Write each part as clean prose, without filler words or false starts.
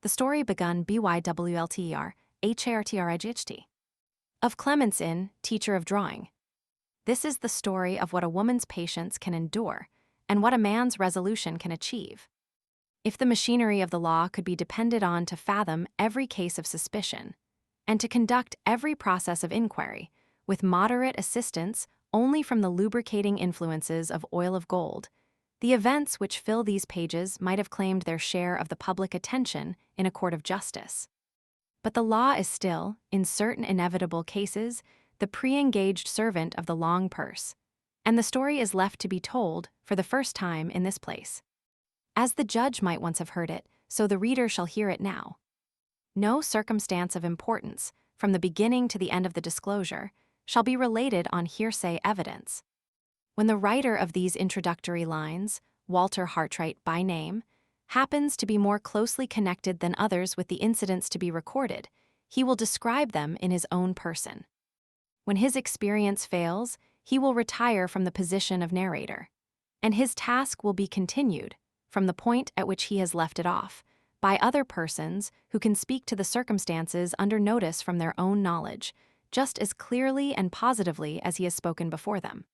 The story begun BYWLTER, HARTRIGHT. Of Clements Inn, teacher of drawing. This is the story of what a woman's patience can endure, and what a man's resolution can achieve. If the machinery of the law could be depended on to fathom every case of suspicion, and to conduct every process of inquiry, with moderate assistance only from the lubricating influences of oil of gold, the events which fill these pages might have claimed their share of the public attention in a court of justice. But the law is still, in certain inevitable cases, the pre-engaged servant of the long purse, and the story is left to be told for the first time in this place. As the judge might once have heard it, so the reader shall hear it now. No circumstance of importance, from the beginning to the end of the disclosure, shall be related on hearsay evidence. When the writer of these introductory lines, Walter Hartright by name, happens to be more closely connected than others with the incidents to be recorded, he will describe them in his own person. When his experience fails, he will retire from the position of narrator, and his task will be continued, from the point at which he has left it off, by other persons who can speak to the circumstances under notice from their own knowledge, just as clearly and positively as he has spoken before them.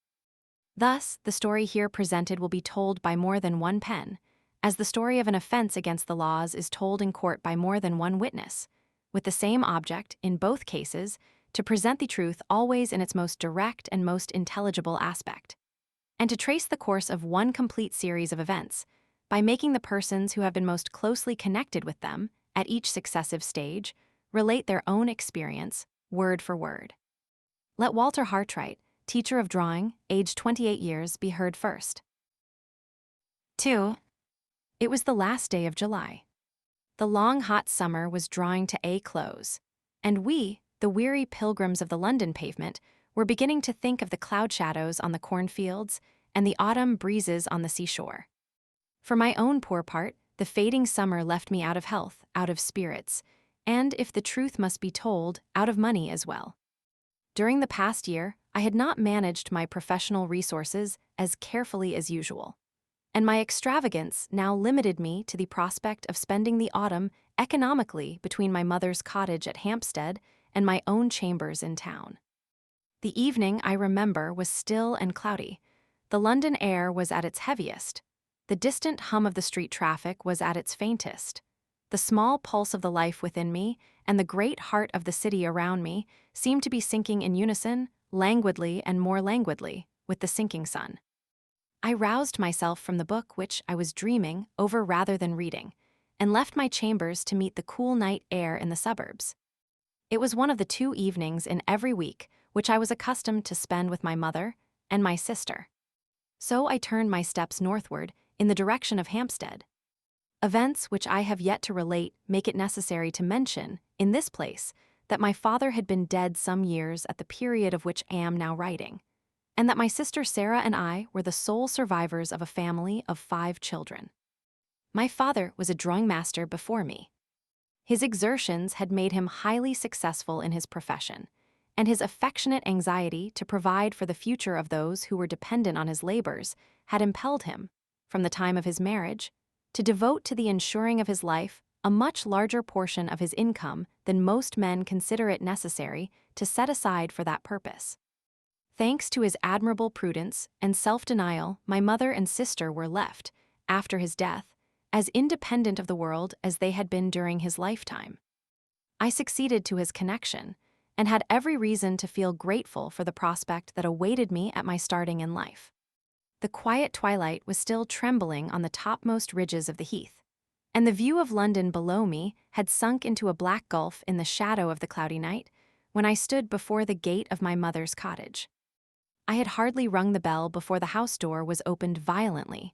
Thus, the story here presented will be told by more than one pen, as the story of an offense against the laws is told in court by more than one witness, with the same object, in both cases, to present the truth always in its most direct and most intelligible aspect, and to trace the course of one complete series of events, by making the persons who have been most closely connected with them, at each successive stage, relate their own experience, word for word. Let Walter Hartright, teacher of drawing, aged 28 years, be heard first. 2. It was the last day of July. The long hot summer was drawing to a close, and we, the weary pilgrims of the London pavement, were beginning to think of the cloud shadows on the cornfields and the autumn breezes on the seashore. For my own poor part, the fading summer left me out of health, out of spirits, and, if the truth must be told, out of money as well. During the past year, I had not managed my professional resources as carefully as usual, and my extravagance now limited me to the prospect of spending the autumn economically between my mother's cottage at Hampstead and my own chambers in town. The evening, I remember, was still and cloudy. The London air was at its heaviest. The distant hum of the street traffic was at its faintest. The small pulse of the life within me and the great heart of the city around me seemed to be sinking in unison, languidly and more languidly, with the sinking sun. I roused myself from the book which I was dreaming over rather than reading, and left my chambers to meet the cool night air in the suburbs. It was one of the 2 evenings in every week which I was accustomed to spend with my mother and my sister. So I turned my steps northward in the direction of Hampstead. Events which I have yet to relate make it necessary to mention, in this place, that my father had been dead some years at the period of which I am now writing, and that my sister Sarah and I were the sole survivors of a family of 5 children. My father was a drawing master before me. His exertions had made him highly successful in his profession, and his affectionate anxiety to provide for the future of those who were dependent on his labors had impelled him, from the time of his marriage, to devote to the ensuring of his life a much larger portion of his income than most men consider it necessary to set aside for that purpose. Thanks to his admirable prudence and self-denial, my mother and sister were left, after his death, as independent of the world as they had been during his lifetime. I succeeded to his connection, and had every reason to feel grateful for the prospect that awaited me at my starting in life. The quiet twilight was still trembling on the topmost ridges of the heath, and the view of London below me had sunk into a black gulf in the shadow of the cloudy night, when I stood before the gate of my mother's cottage. I had hardly rung the bell before the house door was opened violently.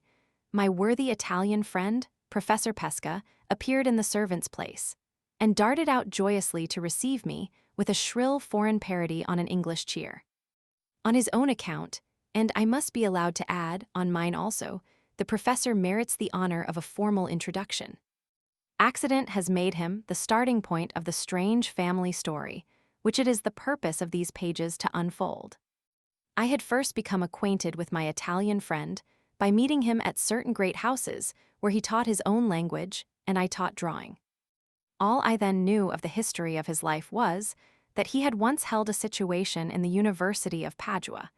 My worthy Italian friend, Professor Pesca, appeared in the servant's place, and darted out joyously to receive me with a shrill foreign parody on an English cheer. On his own account, and I must be allowed to add, on mine also, the professor merits the honor of a formal introduction. Accident has made him the starting point of the strange family story, which it is the purpose of these pages to unfold. I had first become acquainted with my Italian friend by meeting him at certain great houses where he taught his own language and I taught drawing. All I then knew of the history of his life was that he had once held a situation in the University of Padua,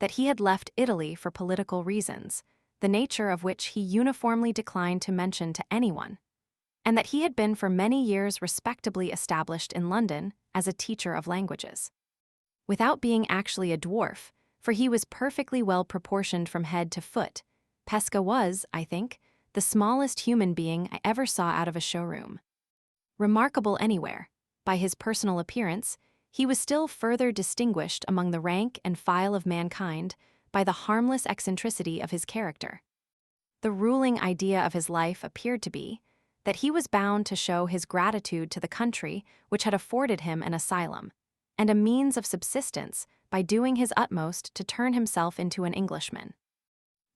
that he had left Italy for political reasons, the nature of which he uniformly declined to mention to anyone, and that he had been for many years respectably established in London as a teacher of languages. Without being actually a dwarf, for he was perfectly well proportioned from head to foot, Pesca was, I think, the smallest human being I ever saw out of a showroom. Remarkable anywhere, by his personal appearance, he was still further distinguished among the rank and file of mankind by the harmless eccentricity of his character. The ruling idea of his life appeared to be that he was bound to show his gratitude to the country which had afforded him an asylum, and a means of subsistence by doing his utmost to turn himself into an Englishman.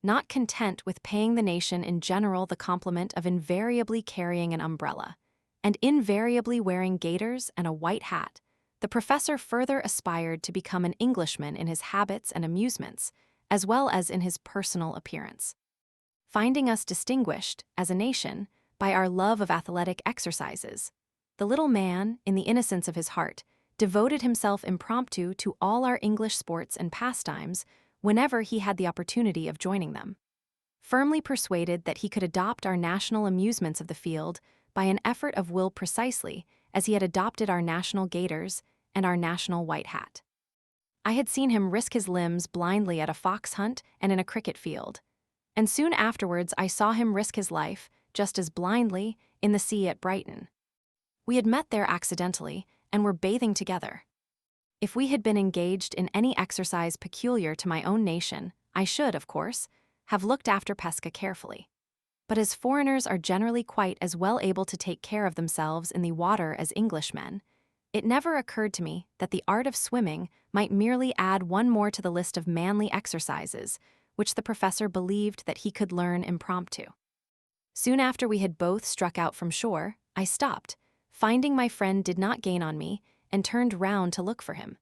Not content with paying the nation in general the compliment of invariably carrying an umbrella, and invariably wearing gaiters and a white hat, the professor further aspired to become an Englishman in his habits and amusements, as well as in his personal appearance. Finding us distinguished, as a nation, by our love of athletic exercises, the little man, in the innocence of his heart, devoted himself impromptu to all our English sports and pastimes whenever he had the opportunity of joining them. Firmly persuaded that he could adopt our national amusements of the field by an effort of will precisely as he had adopted our national gaiters and our national white hat. I had seen him risk his limbs blindly at a fox hunt and in a cricket field, and soon afterwards I saw him risk his life, just as blindly, in the sea at Brighton. We had met there accidentally and were bathing together. If we had been engaged in any exercise peculiar to my own nation, I should, of course, have looked after Pesca carefully. But as foreigners are generally quite as well able to take care of themselves in the water as Englishmen, it never occurred to me that the art of swimming might merely add one more to the list of manly exercises which the professor believed that he could learn impromptu. Soon after we had both struck out from shore, I stopped, finding my friend did not gain on me, and turned round to look for him.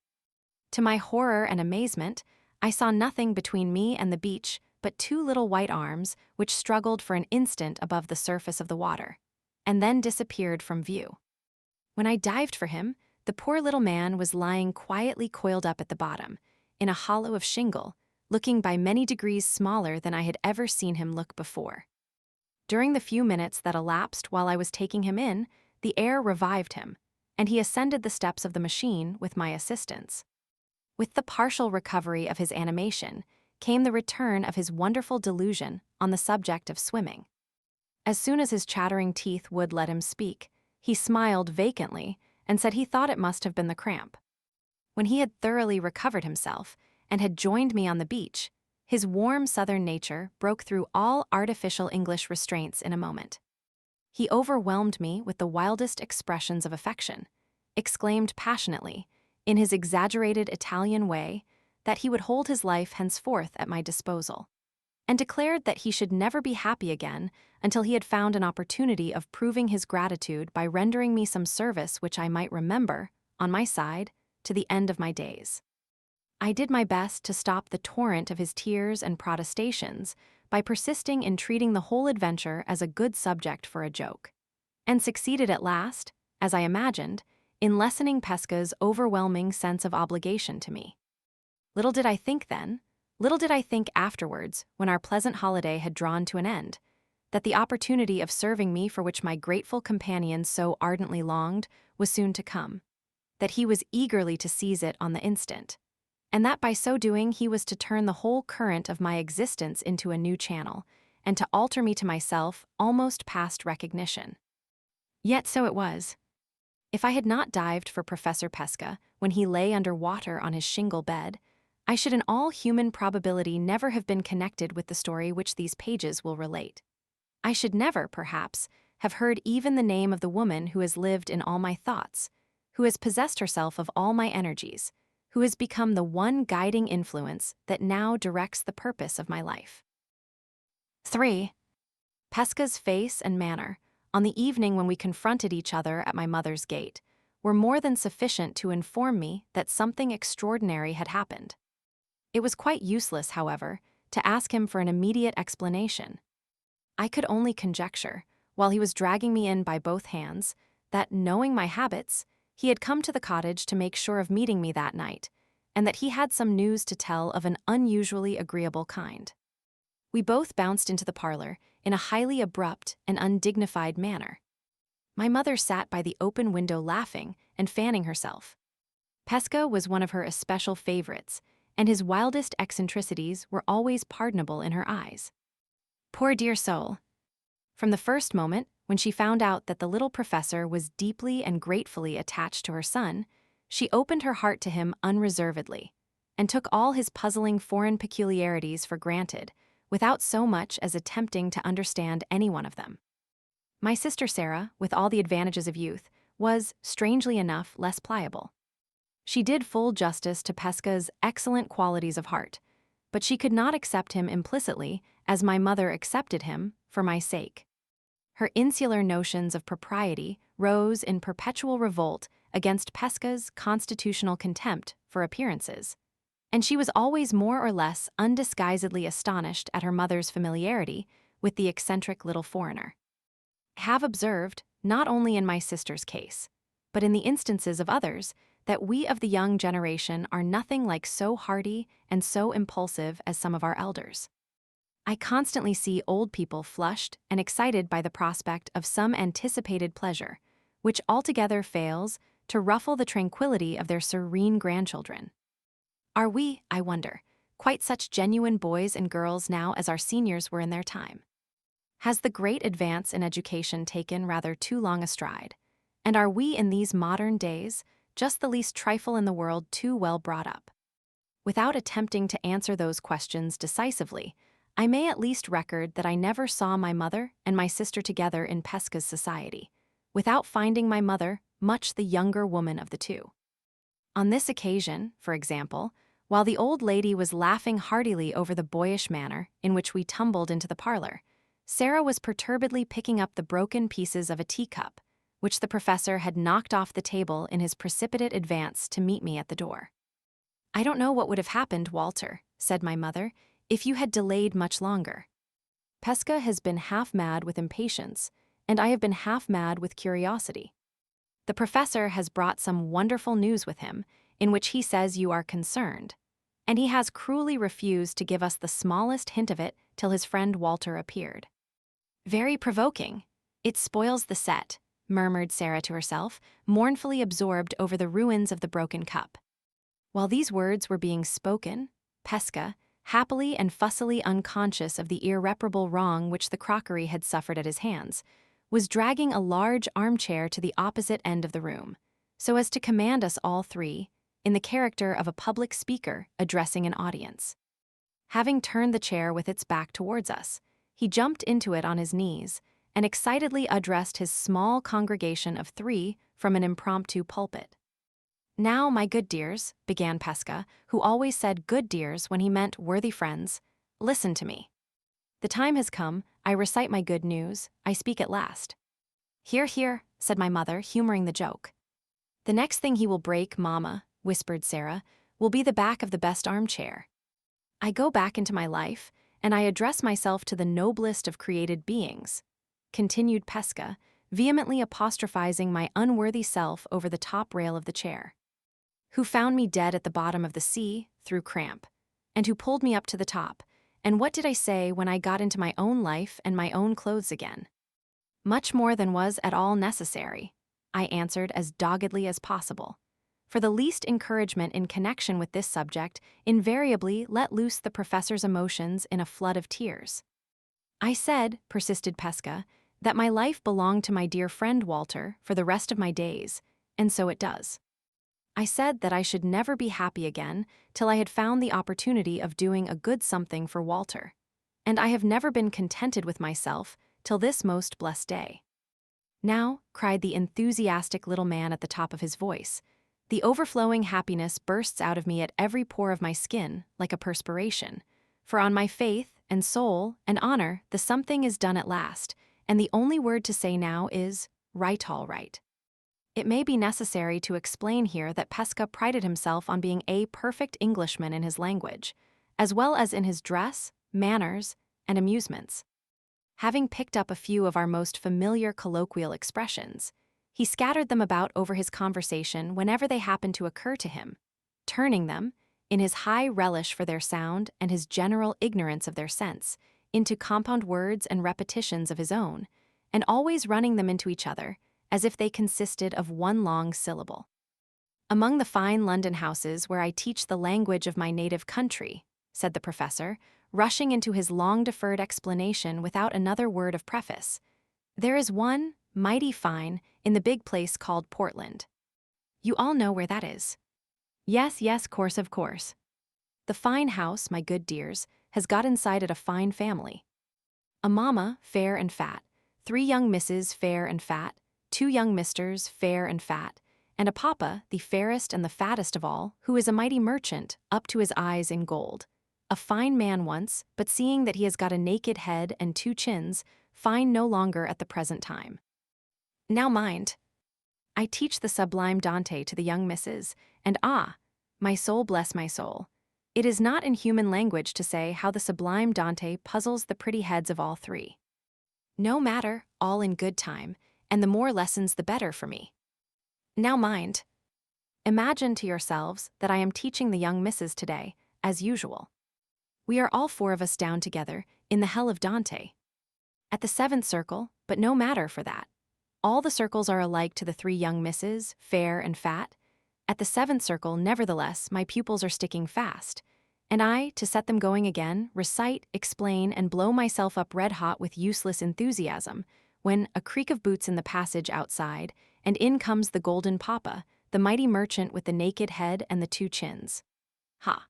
To my horror and amazement, I saw nothing between me and the beach but two little white arms which struggled for an instant above the surface of the water, and then disappeared from view. When I dived for him, the poor little man was lying quietly coiled up at the bottom, in a hollow of shingle, looking by many degrees smaller than I had ever seen him look before. During the few minutes that elapsed while I was taking him in, the air revived him, and he ascended the steps of the machine with my assistance. With the partial recovery of his animation came the return of his wonderful delusion on the subject of swimming. As soon as his chattering teeth would let him speak, he smiled vacantly and said he thought it must have been the cramp. When he had thoroughly recovered himself and had joined me on the beach, his warm southern nature broke through all artificial English restraints in a moment. He overwhelmed me with the wildest expressions of affection, exclaimed passionately, in his exaggerated Italian way, that he would hold his life henceforth at my disposal, and declared that he should never be happy again until he had found an opportunity of proving his gratitude by rendering me some service which I might remember, on my side, to the end of my days. I did my best to stop the torrent of his tears and protestations by persisting in treating the whole adventure as a good subject for a joke, and succeeded at last, as I imagined, in lessening Pesca's overwhelming sense of obligation to me. Little did I think then, little did I think afterwards, when our pleasant holiday had drawn to an end, that the opportunity of serving me for which my grateful companion so ardently longed was soon to come, that he was eagerly to seize it on the instant, and that by so doing he was to turn the whole current of my existence into a new channel, and to alter me to myself almost past recognition. Yet so it was. If I had not dived for Professor Pesca when he lay under water on his shingle bed, I should in all human probability never have been connected with the story which these pages will relate. I should never, perhaps, have heard even the name of the woman who has lived in all my thoughts, who has possessed herself of all my energies, who has become the one guiding influence that now directs the purpose of my life. 3. Pesca's face and manner, on the evening when we confronted each other at my mother's gate, were more than sufficient to inform me that something extraordinary had happened. It was quite useless, however, to ask him for an immediate explanation. I could only conjecture, while he was dragging me in by both hands, that, knowing my habits, he had come to the cottage to make sure of meeting me that night, and that he had some news to tell of an unusually agreeable kind. We both bounced into the parlor in a highly abrupt and undignified manner. My mother sat by the open window laughing and fanning herself. Pesca was one of her especial favorites, and his wildest eccentricities were always pardonable in her eyes. Poor dear soul! From the first moment, when she found out that the little professor was deeply and gratefully attached to her son, she opened her heart to him unreservedly, and took all his puzzling foreign peculiarities for granted, without so much as attempting to understand any one of them. My sister Sarah, with all the advantages of youth, was, strangely enough, less pliable. She did full justice to Pesca's excellent qualities of heart, but she could not accept him implicitly, as my mother accepted him, for my sake. Her insular notions of propriety rose in perpetual revolt against Pesca's constitutional contempt for appearances, and she was always more or less undisguisedly astonished at her mother's familiarity with the eccentric little foreigner. I have observed, not only in my sister's case, but in the instances of others, that we of the young generation are nothing like so hardy and so impulsive as some of our elders. I constantly see old people flushed and excited by the prospect of some anticipated pleasure, which altogether fails to ruffle the tranquility of their serene grandchildren. Are we, I wonder, quite such genuine boys and girls now as our seniors were in their time? Has the great advance in education taken rather too long a stride? And are we in these modern days just the least trifle in the world too well brought up? Without attempting to answer those questions decisively, I may at least record that I never saw my mother and my sister together in Pesca's society, without finding my mother much the younger woman of the two. On this occasion, for example, while the old lady was laughing heartily over the boyish manner in which we tumbled into the parlor, Sarah was perturbedly picking up the broken pieces of a teacup, which the professor had knocked off the table in his precipitate advance to meet me at the door. "I don't know what would have happened, Walter," said my mother, "if you had delayed much longer. Pesca has been half mad with impatience, and I have been half mad with curiosity. The professor has brought some wonderful news with him, in which he says you are concerned, and he has cruelly refused to give us the smallest hint of it till his friend Walter appeared." "Very provoking. It spoils the set," murmured Sarah to herself, mournfully absorbed over the ruins of the broken cup. While these words were being spoken, Pesca, happily and fussily unconscious of the irreparable wrong which the crockery had suffered at his hands, was dragging a large armchair to the opposite end of the room, so as to command us all three, in the character of a public speaker addressing an audience. Having turned the chair with its back towards us, he jumped into it on his knees and excitedly addressed his small congregation of three from an impromptu pulpit. "Now, my good dears," began Pesca, who always said good dears when he meant worthy friends, "listen to me. The time has come, I recite my good news, I speak at last." "Hear, hear," said my mother, humoring the joke. "The next thing he will break, Mamma," whispered Sarah, "will be the back of the best armchair. I go back into my life, and I address myself to the noblest of created beings," continued Pesca, vehemently apostrophizing my unworthy self over the top rail of the chair, "who found me dead at the bottom of the sea, through cramp, and who pulled me up to the top. And what did I say when I got into my own life and my own clothes again? Much more than was at all necessary," I answered as doggedly as possible, for the least encouragement in connection with this subject invariably let loose the professor's emotions in a flood of tears. "I said," persisted Pesca, "that my life belonged to my dear friend Walter for the rest of my days, and so it does. I said that I should never be happy again till I had found the opportunity of doing a good something for Walter, and I have never been contented with myself till this most blessed day." "Now," cried the enthusiastic little man at the top of his voice, "the overflowing happiness bursts out of me at every pore of my skin, like a perspiration, for on my faith and soul and honor the something is done at last, and the only word to say now is, right all right." It may be necessary to explain here that Pesca prided himself on being a perfect Englishman in his language, as well as in his dress, manners, and amusements. Having picked up a few of our most familiar colloquial expressions, He scattered them about over his conversation whenever they happened to occur to him, turning them, in his high relish for their sound and his general ignorance of their sense, into compound words and repetitions of his own, and always running them into each other, as if they consisted of one long syllable. "Among the fine London houses where I teach the language of my native country," said the professor, rushing into his long-deferred explanation without another word of preface, "there is one, mighty fine, in the big place called Portland. You all know where that is. Yes, yes, course of course. The fine house, my good dears, has got inside it a fine family. A mamma, fair and fat, 3 young misses, fair and fat, 2 young misters, fair and fat, and a papa, the fairest and the fattest of all, who is a mighty merchant, up to his eyes in gold. A fine man once, but seeing that he has got a naked head and 2 chins, fine no longer at the present time. Now mind, I teach the sublime Dante to the young misses, and my soul bless my soul, it is not in human language to say how the sublime Dante puzzles the pretty heads of all 3. No matter, all in good time, and the more lessons the better for me. Now mind, imagine to yourselves that I am teaching the young misses today, as usual. We are all 4 of us down together, in the hell of Dante. At the 7th circle, but no matter for that. All the circles are alike to the 3 young misses, fair and fat. At the 7th circle, nevertheless, my pupils are sticking fast, and I, to set them going again, recite, explain, and blow myself up red-hot with useless enthusiasm, when a creak of boots in the passage outside, and in comes the golden papa, the mighty merchant with the naked head and the 2 chins. Ha!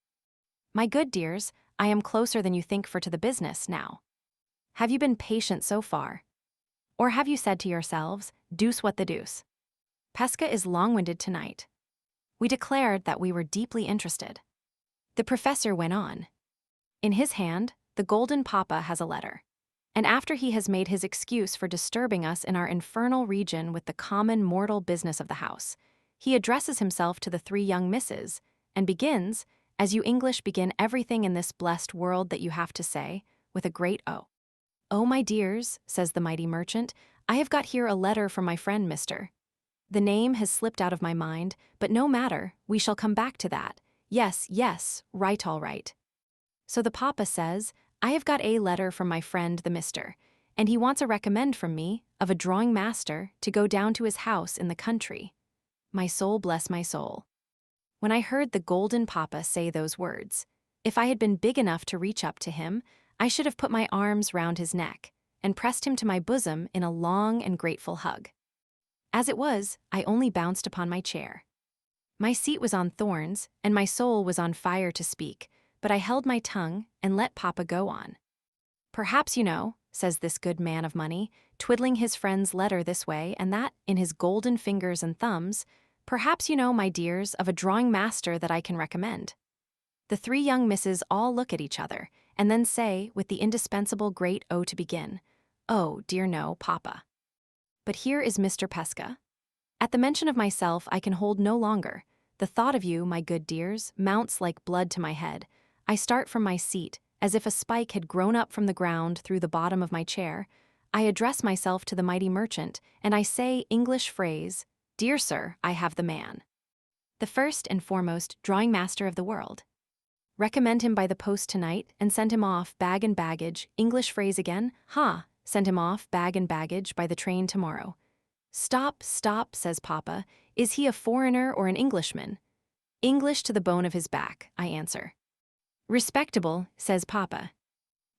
My good dears, I am closer than you think for to the business now. Have you been patient so far? Or have you said to yourselves, deuce what the deuce? Pesca is long-winded tonight. We declared that we were deeply interested. The professor went on. In his hand, the golden papa has a letter, and after he has made his excuse for disturbing us in our infernal region with the common mortal business of the house, he addresses himself to the 3 young misses, and begins, as you English begin everything in this blessed world that you have to say, with a great O. "Oh, my dears," says the mighty merchant, "I have got here a letter from my friend Mr. The name has slipped out of my mind, but no matter, we shall come back to that. Yes, yes, right, all right. So the papa says, I have got a letter from my friend the Mr., and he wants a recommend from me, of a drawing master, to go down to his house in the country. My soul bless my soul. When I heard the golden papa say those words, if I had been big enough to reach up to him, I should have put my arms round his neck, and pressed him to my bosom in a long and grateful hug. As it was, I only bounced upon my chair. My seat was on thorns, and my soul was on fire to speak, but I held my tongue and let papa go on. Perhaps you know, says this good man of money, twiddling his friend's letter this way and that in his golden fingers and thumbs, perhaps you know, my dears, of a drawing master that I can recommend. The 3 young misses all look at each other, and then say, with the indispensable great O to begin, "Oh, dear no, papa." But here is Mr. Pesca. At the mention of myself I can hold no longer. The thought of you, my good dears, mounts like blood to my head. I start from my seat, as if a spike had grown up from the ground through the bottom of my chair. I address myself to the mighty merchant, and I say English phrase, "Dear sir, I have the man. The first and foremost drawing master of the world. Recommend him by the post tonight, and send him off, bag and baggage, English phrase again, send him off, bag and baggage, by the train tomorrow." "Stop, stop," says papa, "is he a foreigner or an Englishman?" "English to the bone of his back," I answer. "Respectable," says papa.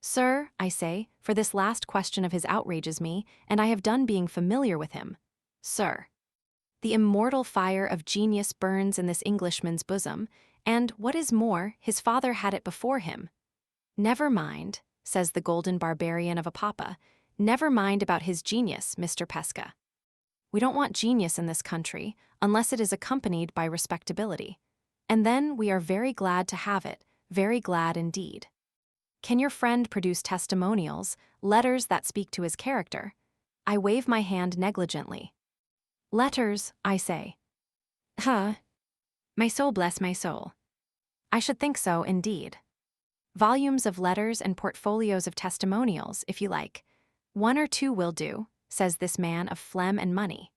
"Sir," I say, for this last question of his outrages me, and I have done being familiar with him. "Sir." The immortal fire of genius burns in this Englishman's bosom, and, what is more, his father had it before him. "Never mind," says the golden barbarian of a papa, "never mind about his genius, Mr. Pesca. We don't want genius in this country, unless it is accompanied by respectability. And then we are very glad to have it, very glad indeed. Can your friend produce testimonials, letters that speak to his character?" I wave my hand negligently. "Letters," I say. My soul bless my soul. I should think so, indeed. Volumes of letters and portfolios of testimonials, if you like. 1 or 2 will do, says this man of phlegm and money.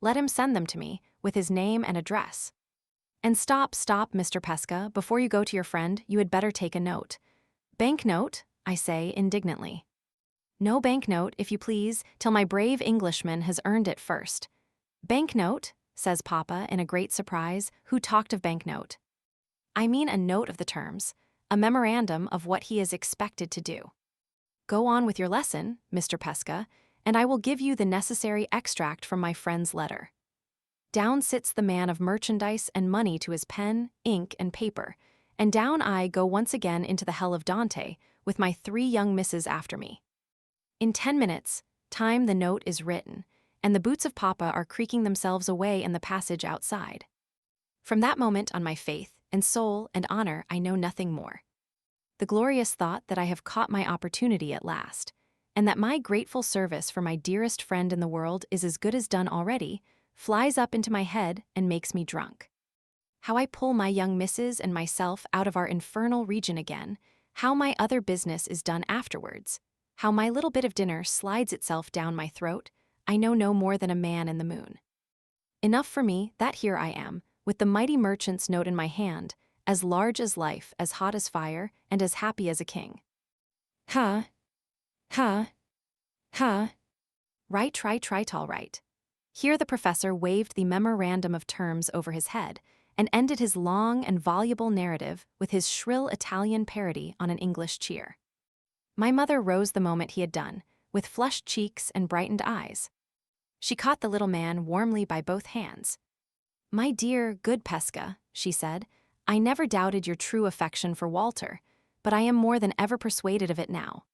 Let him send them to me, with his name and address. And stop, Mr. Pesca, before you go to your friend, you had better take a note. Banknote, I say indignantly. No banknote, if you please, till my brave Englishman has earned it first. Banknote, says Papa in a great surprise, who talked of banknote? I mean a note of the terms, a memorandum of what he is expected to do. Go on with your lesson, Mr. Pesca, and I will give you the necessary extract from my friend's letter. Down sits the man of merchandise and money to his pen, ink, and paper, and down I go once again into the hell of Dante, with my 3 young misses after me. In 10 minutes, time the note is written, and the boots of Papa are creaking themselves away in the passage outside. From that moment on my faith and soul and honor I know nothing more. The glorious thought that I have caught my opportunity at last, and that my grateful service for my dearest friend in the world is as good as done already, flies up into my head and makes me drunk. How I pull my young misses and myself out of our infernal region again, how my other business is done afterwards, how my little bit of dinner slides itself down my throat, I know no more than a man in the moon. Enough for me that here I am, with the mighty merchant's note in my hand, as large as life, as hot as fire, and as happy as a king. Huh. Right, all right. Here the professor waved the memorandum of terms over his head, and ended his long and voluble narrative with his shrill Italian parody on an English cheer. My mother rose the moment he had done, with flushed cheeks and brightened eyes. She caught the little man warmly by both hands. My dear, good Pesca, she said, I never doubted your true affection for Walter, but I am more than ever persuaded of it now.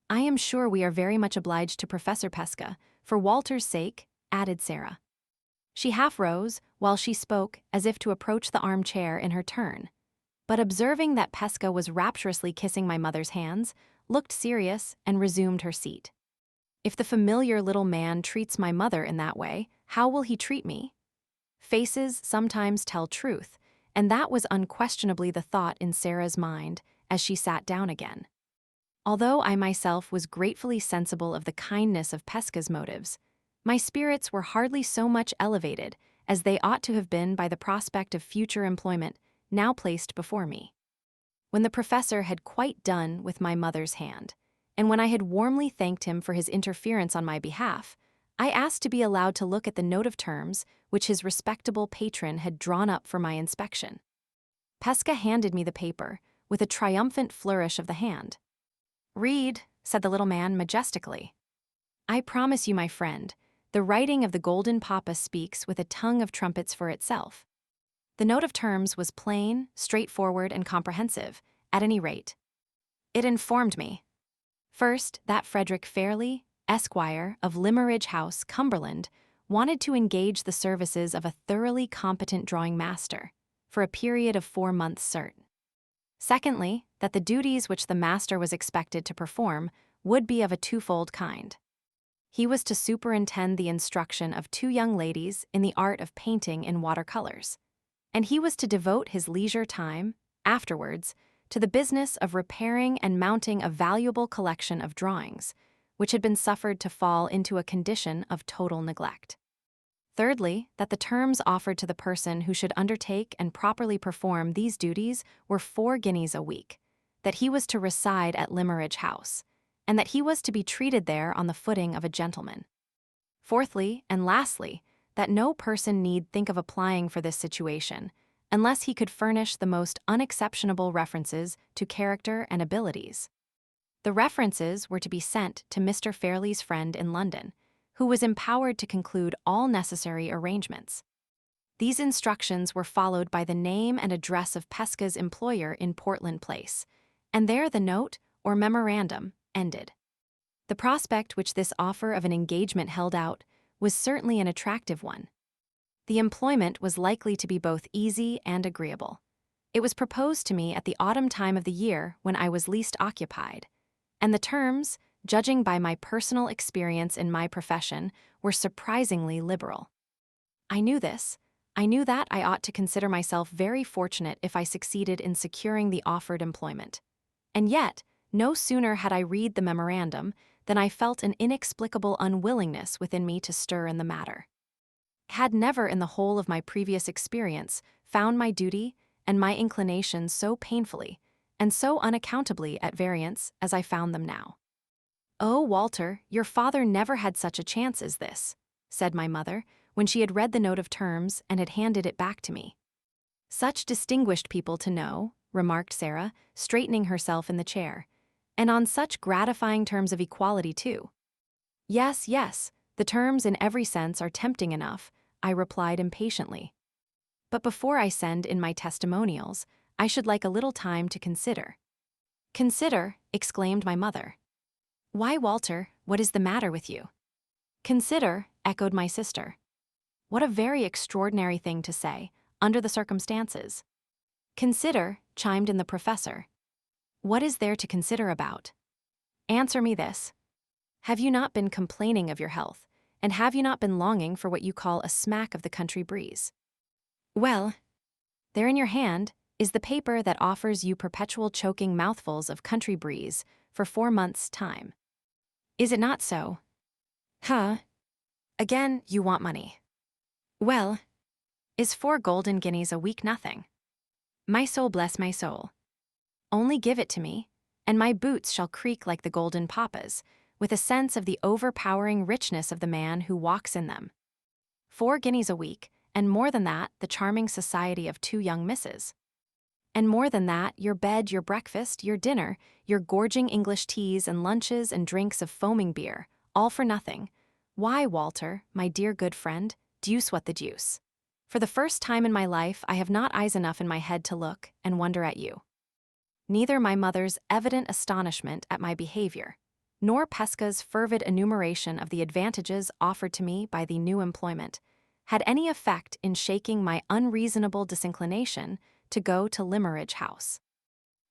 I am sure we are very much obliged to Professor Pesca, for Walter's sake, added Sarah. She half rose, while she spoke, as if to approach the armchair in her turn, but observing that Pesca was rapturously kissing my mother's hands, looked serious and resumed her seat. If the familiar little man treats my mother in that way, how will he treat me? Faces sometimes tell truth, and that was unquestionably the thought in Sarah's mind as she sat down again. Although I myself was gratefully sensible of the kindness of Pesca's motives, my spirits were hardly so much elevated as they ought to have been by the prospect of future employment now placed before me. When the professor had quite done with my mother's hand, and when I had warmly thanked him for his interference on my behalf, I asked to be allowed to look at the note of terms which his respectable patron had drawn up for my inspection. Pesca handed me the paper, with a triumphant flourish of the hand. Read, said the little man majestically. I promise you, my friend, the writing of the golden Papa speaks with a tongue of trumpets for itself. The note of terms was plain, straightforward, and comprehensive, at any rate. It informed me, first, that Frederick Fairley, Esquire, of Limmeridge House, Cumberland, wanted to engage the services of a thoroughly competent drawing master, for a period of 4 months certain. Secondly, that the duties which the master was expected to perform would be of a twofold kind. He was to superintend the instruction of 2 young ladies in the art of painting in watercolors, and he was to devote his leisure time, afterwards, to the business of repairing and mounting a valuable collection of drawings, which had been suffered to fall into a condition of total neglect. Thirdly, that the terms offered to the person who should undertake and properly perform these duties were 4 guineas a week, that he was to reside at Limmeridge House, and that he was to be treated there on the footing of a gentleman. Fourthly, and lastly, that no person need think of applying for this situation, unless he could furnish the most unexceptionable references to character and abilities. The references were to be sent to Mr. Fairley's friend in London, who was empowered to conclude all necessary arrangements. These instructions were followed by the name and address of Pesca's employer in Portland Place, and there the note, or memorandum, ended. The prospect which this offer of an engagement held out was certainly an attractive one. The employment was likely to be both easy and agreeable. It was proposed to me at the autumn time of the year when I was least occupied, and the terms, judging by my personal experience in my profession, were surprisingly liberal. I knew this. I knew that I ought to consider myself very fortunate if I succeeded in securing the offered employment. And yet, no sooner had I read the memorandum than I felt an inexplicable unwillingness within me to stir in the matter. had never in the whole of my previous experience found my duty and my inclinations so painfully and so unaccountably at variance as I found them now. "Oh, Walter, your father never had such a chance as this," said my mother, when she had read the note of terms and had handed it back to me. "Such distinguished people to know," remarked Sarah, straightening herself in the chair, "and on such gratifying terms of equality, too." "Yes, yes, the terms in every sense are tempting enough," I replied impatiently. "But before I send in my testimonials, I should like a little time to consider." "Consider?" exclaimed my mother. "Why, Walter, what is the matter with you?" "Consider," echoed my sister. "What a very extraordinary thing to say, under the circumstances." "Consider," chimed in the professor. "What is there to consider about? Answer me this. Have you not been complaining of your health, and have you not been longing for what you call a smack of the country breeze? Well, there in your hand is the paper that offers you perpetual choking mouthfuls of country breeze for 4 months' time. Is it not so? Huh? Again, you want money. Well, is 4 golden guineas a week nothing? My soul bless my soul. Only give it to me, and my boots shall creak like the golden papas, with a sense of the overpowering richness of the man who walks in them. 4 guineas a week, and more than that, the charming society of 2 young misses. And more than that, your bed, your breakfast, your dinner, your gorging English teas and lunches and drinks of foaming beer, all for nothing. Why, Walter, my dear good friend, deuce what the deuce. For the first time in my life, I have not eyes enough in my head to look and wonder at you." Neither my mother's evident astonishment at my behavior, nor Pesca's fervid enumeration of the advantages offered to me by the new employment, had any effect in shaking my unreasonable disinclination to go to Limmeridge House.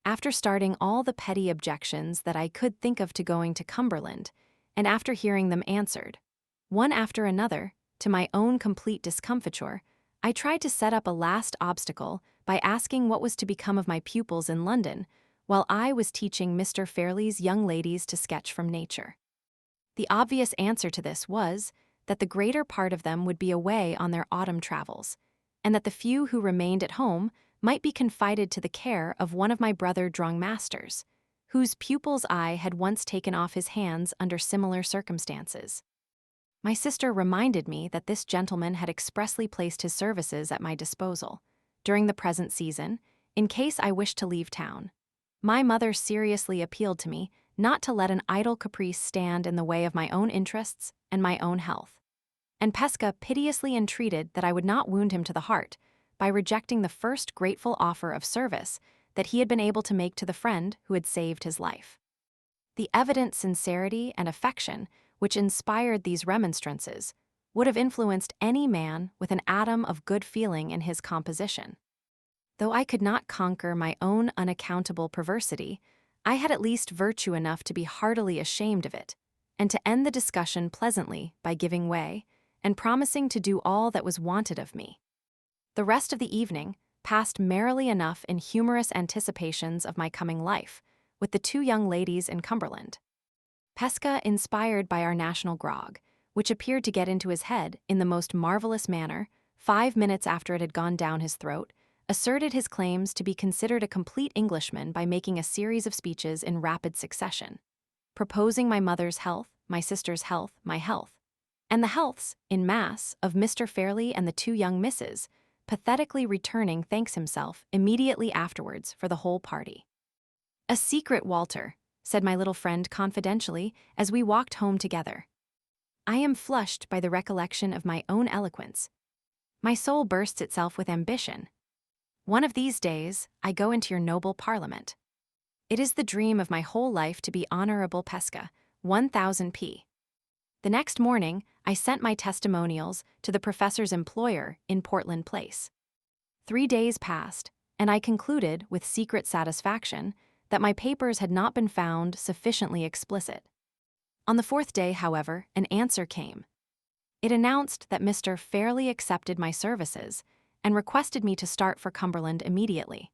After starting all the petty objections that I could think of to going to Cumberland, and after hearing them answered, one after another, to my own complete discomfiture, I tried to set up a last obstacle by asking what was to become of my pupils in London, while I was teaching Mr. Fairley's young ladies to sketch from nature. The obvious answer to this was that the greater part of them would be away on their autumn travels, and that the few who remained at home might be confided to the care of one of my brother drung masters, whose pupil's I had once taken off his hands under similar circumstances. My sister reminded me that this gentleman had expressly placed his services at my disposal, during the present season, in case I wished to leave town. My mother seriously appealed to me not to let an idle caprice stand in the way of my own interests and my own health. And Pesca piteously entreated that I would not wound him to the heart by rejecting the first grateful offer of service that he had been able to make to the friend who had saved his life. The evident sincerity and affection which inspired these remonstrances would have influenced any man with an atom of good feeling in his composition. Though I could not conquer my own unaccountable perversity, I had at least virtue enough to be heartily ashamed of it, and to end the discussion pleasantly by giving way, and promising to do all that was wanted of me. The rest of the evening passed merrily enough in humorous anticipations of my coming life, with the 2 young ladies in Cumberland. Pesca, inspired by our national grog, which appeared to get into his head in the most marvelous manner, 5 minutes after it had gone down his throat, asserted his claims to be considered a complete Englishman by making a series of speeches in rapid succession, proposing my mother's health, my sister's health, my health, and the healths, in mass, of Mr. Fairley and the 2 young misses, pathetically returning thanks himself immediately afterwards for the whole party. "A secret, Walter," said my little friend confidentially as we walked home together. "I am flushed by the recollection of my own eloquence. My soul bursts itself with ambition. One of these days, I go into your noble parliament. It is the dream of my whole life to be Honorable Pesca, 1000p. The next morning, I sent my testimonials to the professor's employer in Portland Place. 3 days passed, and I concluded, with secret satisfaction, that my papers had not been found sufficiently explicit. On the 4th day, however, an answer came. It announced that Mr. Fairley accepted my services and requested me to start for Cumberland immediately.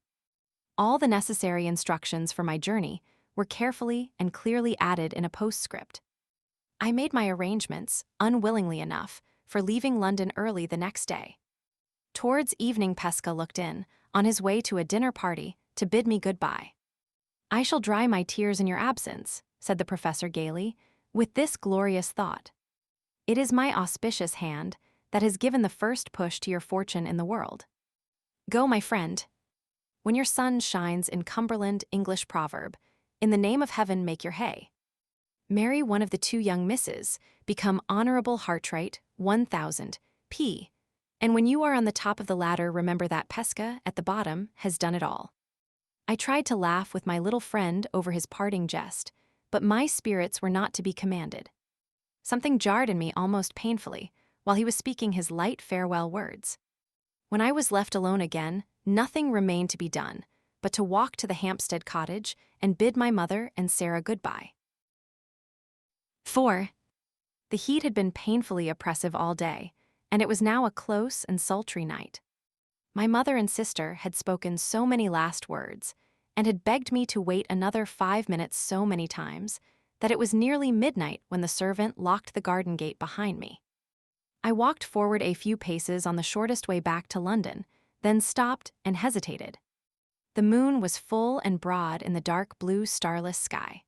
All the necessary instructions for my journey were carefully and clearly added in a postscript. I made my arrangements, unwillingly enough, for leaving London early the next day. Towards evening Pesca looked in, on his way to a dinner party, to bid me goodbye. "I shall dry my tears in your absence," said the professor gaily, with this glorious thought. "It is my auspicious hand that has given the first push to your fortune in the world. Go, my friend. When your sun shines in Cumberland English proverb, in the name of heaven make your hay. Marry one of the two young misses, become Honorable Hartright, 1000, p. And when you are on the top of the ladder, remember that Pesca, at the bottom, has done it all." I tried to laugh with my little friend over his parting jest, but my spirits were not to be commanded. Something jarred in me almost painfully, while he was speaking his light farewell words. When I was left alone again, nothing remained to be done but to walk to the Hampstead cottage and bid my mother and Sarah goodbye. 4. The heat had been painfully oppressive all day, and it was now a close and sultry night. My mother and sister had spoken so many last words, and had begged me to wait another 5 minutes so many times, that it was nearly midnight when the servant locked the garden gate behind me. I walked forward a few paces on the shortest way back to London, then stopped and hesitated. The moon was full and broad in the dark blue starless sky,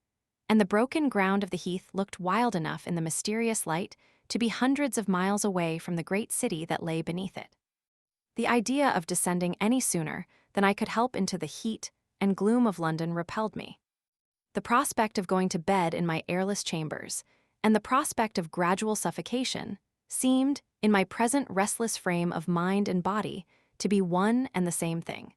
and the broken ground of the heath looked wild enough in the mysterious light to be hundreds of miles away from the great city that lay beneath it. The idea of descending any sooner than I could help into the heat and gloom of London repelled me. The prospect of going to bed in my airless chambers, and the prospect of gradual suffocation, seemed, in my present restless frame of mind and body, to be one and the same thing.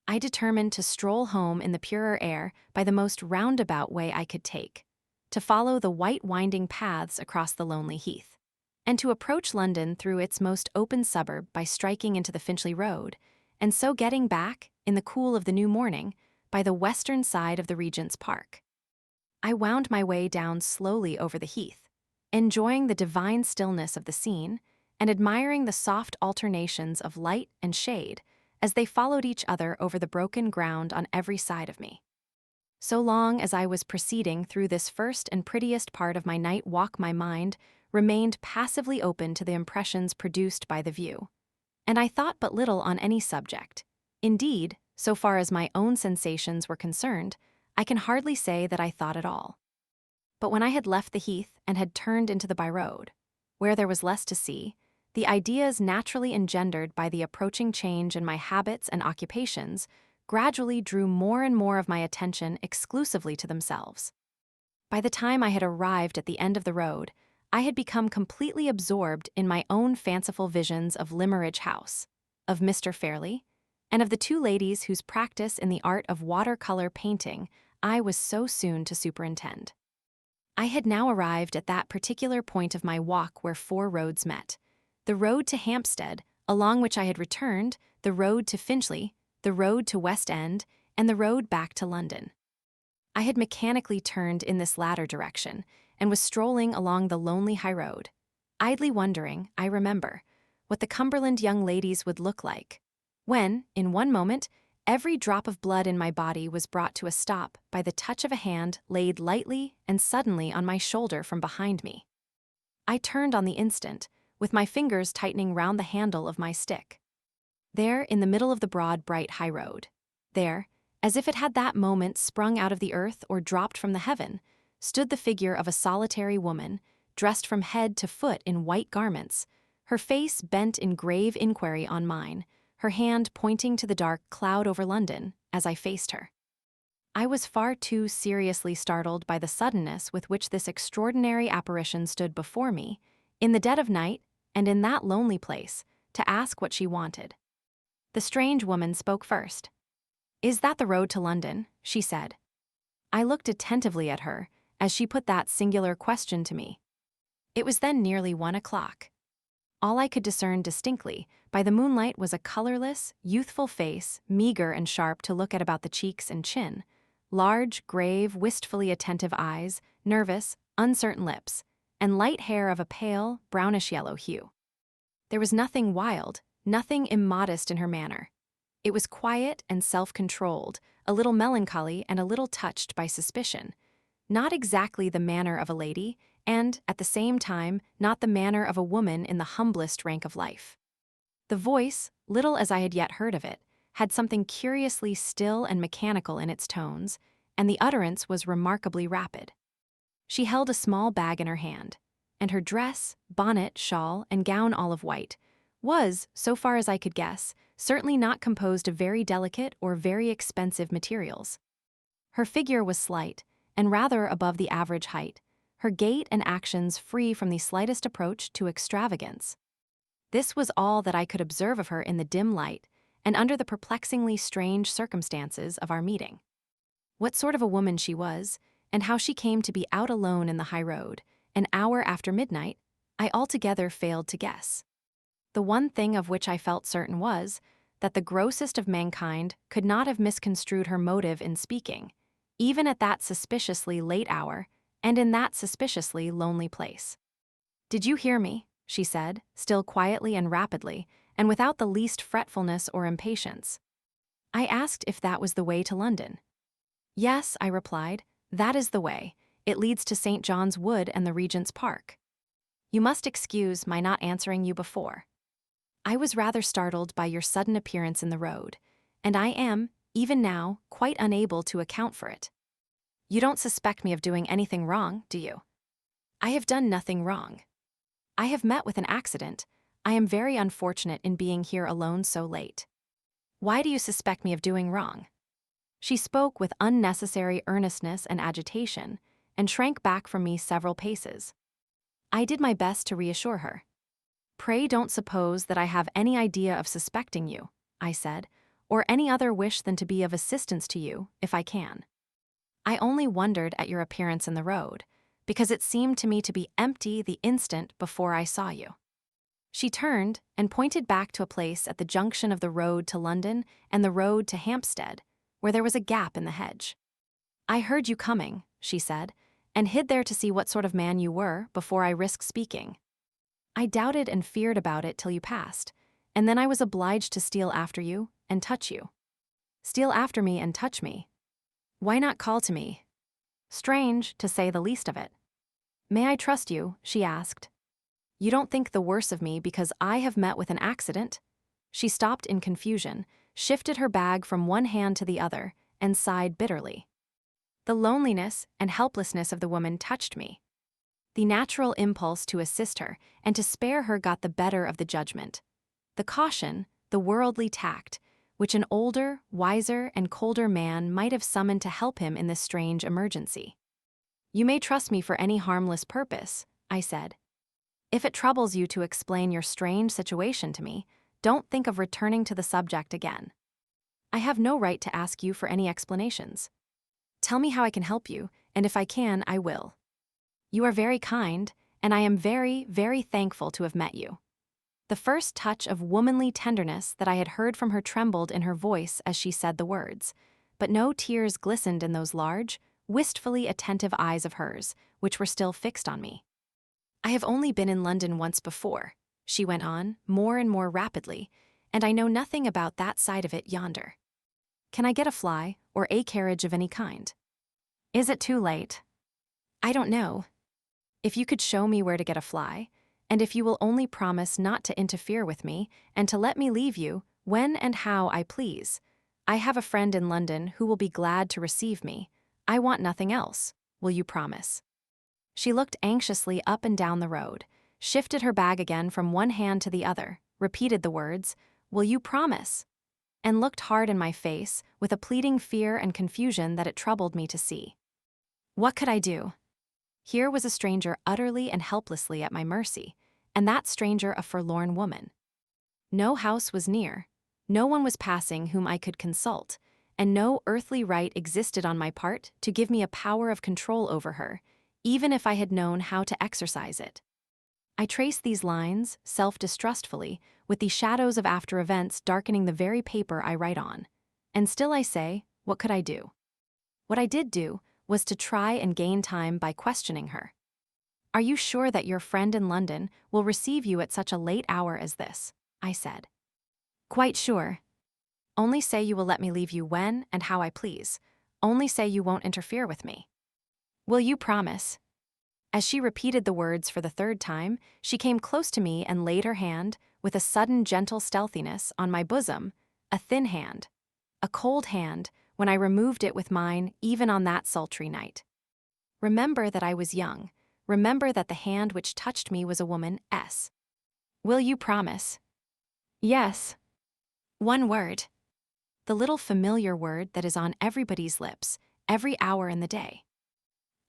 I determined to stroll home in the purer air by the most roundabout way I could take, to follow the white winding paths across the lonely heath, and to approach London through its most open suburb by striking into the Finchley Road, and so getting back, in the cool of the new morning, by the western side of the Regent's Park. I wound my way down slowly over the heath, enjoying the divine stillness of the scene, and admiring the soft alternations of light and shade as they followed each other over the broken ground on every side of me. So long as I was proceeding through this first and prettiest part of my night walk, my mind remained passively open to the impressions produced by the view, and I thought but little on any subject. Indeed, so far as my own sensations were concerned, I can hardly say that I thought at all. But when I had left the heath and had turned into the by-road, where there was less to see, the ideas naturally engendered by the approaching change in my habits and occupations gradually drew more and more of my attention exclusively to themselves. By the time I had arrived at the end of the road, I had become completely absorbed in my own fanciful visions of Limmeridge House, of Mr. Fairley, and of the two ladies whose practice in the art of watercolor painting I was so soon to superintend. I had now arrived at that particular point of my walk where 4 roads met: the road to Hampstead, along which I had returned, the road to Finchley, the road to West End, and the road back to London. I had mechanically turned in this latter direction, and was strolling along the lonely high road, idly wondering, I remember, what the Cumberland young ladies would look like, when, in one moment, every drop of blood in my body was brought to a stop by the touch of a hand laid lightly and suddenly on my shoulder from behind me. I turned on the instant, with my fingers tightening round the handle of my stick. There, in the middle of the broad, bright high road, there, as if it had that moment sprung out of the earth or dropped from the heaven, stood the figure of a solitary woman, dressed from head to foot in white garments, her face bent in grave inquiry on mine, her hand pointing to the dark cloud over London as I faced her. I was far too seriously startled by the suddenness with which this extraordinary apparition stood before me, in the dead of night and in that lonely place, to ask what she wanted. The strange woman spoke first. "Is that the road to London?" she said. I looked attentively at her as she put that singular question to me. It was then nearly 1 o'clock. All I could discern distinctly by the moonlight was a colorless, youthful face, meager and sharp to look at about the cheeks and chin, large, grave, wistfully attentive eyes, nervous, uncertain lips, and light hair of a pale, brownish-yellow hue. There was nothing wild, nothing immodest in her manner. It was quiet and self-controlled, a little melancholy and a little touched by suspicion, not exactly the manner of a lady, and, at the same time, not the manner of a woman in the humblest rank of life. The voice, little as I had yet heard of it, had something curiously still and mechanical in its tones, and the utterance was remarkably rapid. She held a small bag in her hand, and her dress, bonnet, shawl, and gown all of white was, so far as I could guess, certainly not composed of very delicate or very expensive materials. Her figure was slight, and rather above the average height, her gait and actions free from the slightest approach to extravagance. This was all that I could observe of her in the dim light, and under the perplexingly strange circumstances of our meeting. What sort of a woman she was, and how she came to be out alone in the high road, an hour after midnight, I altogether failed to guess. The one thing of which I felt certain was, that the grossest of mankind could not have misconstrued her motive in speaking, even at that suspiciously late hour, and in that suspiciously lonely place. "Did you hear me?" she said, still quietly and rapidly, and without the least fretfulness or impatience. I asked if that was the way to London. "Yes," I replied, "that is the way. It leads to St. John's Wood and the Regent's Park." "You must excuse my not answering you before. I was rather startled by your sudden appearance in the road, and I am, even now, quite unable to account for it. You don't suspect me of doing anything wrong, do you?" "I have done nothing wrong. I have met with an accident. I am very unfortunate in being here alone so late." "Why do you suspect me of doing wrong?" She spoke with unnecessary earnestness and agitation, and shrank back from me several paces. I did my best to reassure her. "Pray don't suppose that I have any idea of suspecting you," I said, "or any other wish than to be of assistance to you, if I can. I only wondered at your appearance in the road, because it seemed to me to be empty the instant before I saw you." She turned and pointed back to a place at the junction of the road to London and the road to Hampstead, where there was a gap in the hedge. "I heard you coming," she said, "and hid there to see what sort of man you were before I risked speaking. I doubted and feared about it till you passed, and then I was obliged to steal after you and touch you." "Steal after me and touch me? Why not call to me? Strange, to say the least of it." "May I trust you?" she asked. "You don't think the worse of me because I have met with an accident?" She stopped in confusion, shifted her bag from one hand to the other, and sighed bitterly. The loneliness and helplessness of the woman touched me. The natural impulse to assist her and to spare her got the better of the judgment. The caution, the worldly tact, which an older, wiser, and colder man might have summoned to help him in this strange emergency. "You may trust me for any harmless purpose," I said. "If it troubles you to explain your strange situation to me, don't think of returning to the subject again. I have no right to ask you for any explanations. Tell me how I can help you, and if I can, I will. You are very kind, and I am very, very thankful to have met you." The first touch of womanly tenderness that I had heard from her trembled in her voice as she said the words, but no tears glistened in those large, wistfully attentive eyes of hers, which were still fixed on me. "I have only been in London once before," she went on, more and more rapidly, "and I know nothing about that side of it yonder. Can I get a fly, or a carriage of any kind? Is it too late? I don't know. If you could show me where to get a fly, and if you will only promise not to interfere with me, and to let me leave you, when and how I please. I have a friend in London who will be glad to receive me. I want nothing else. Will you promise?" She looked anxiously up and down the road, shifted her bag again from one hand to the other, repeated the words, "Will you promise?" and looked hard in my face with a pleading fear and confusion that it troubled me to see. What could I do? Here was a stranger utterly and helplessly at my mercy, and that stranger a forlorn woman. No house was near, no one was passing whom I could consult, and no earthly right existed on my part to give me a power of control over her, even if I had known how to exercise it. I traced these lines, self-distrustfully, with the shadows of after events darkening the very paper I write on. And still I say, what could I do? What I did do was to try and gain time by questioning her. "Are you sure that your friend in London will receive you at such a late hour as this?" I said. "Quite sure. Only say you will let me leave you when and how I please. Only say you won't interfere with me. Will you promise?" As she repeated the words for the third time, she came close to me and laid her hand, with a sudden gentle stealthiness, on my bosom, a thin hand, a cold hand, when I removed it with mine, even on that sultry night. Remember that I was young. Remember that the hand which touched me was a woman's. Will you promise? Yes. One word. The little familiar word that is on everybody's lips, every hour in the day.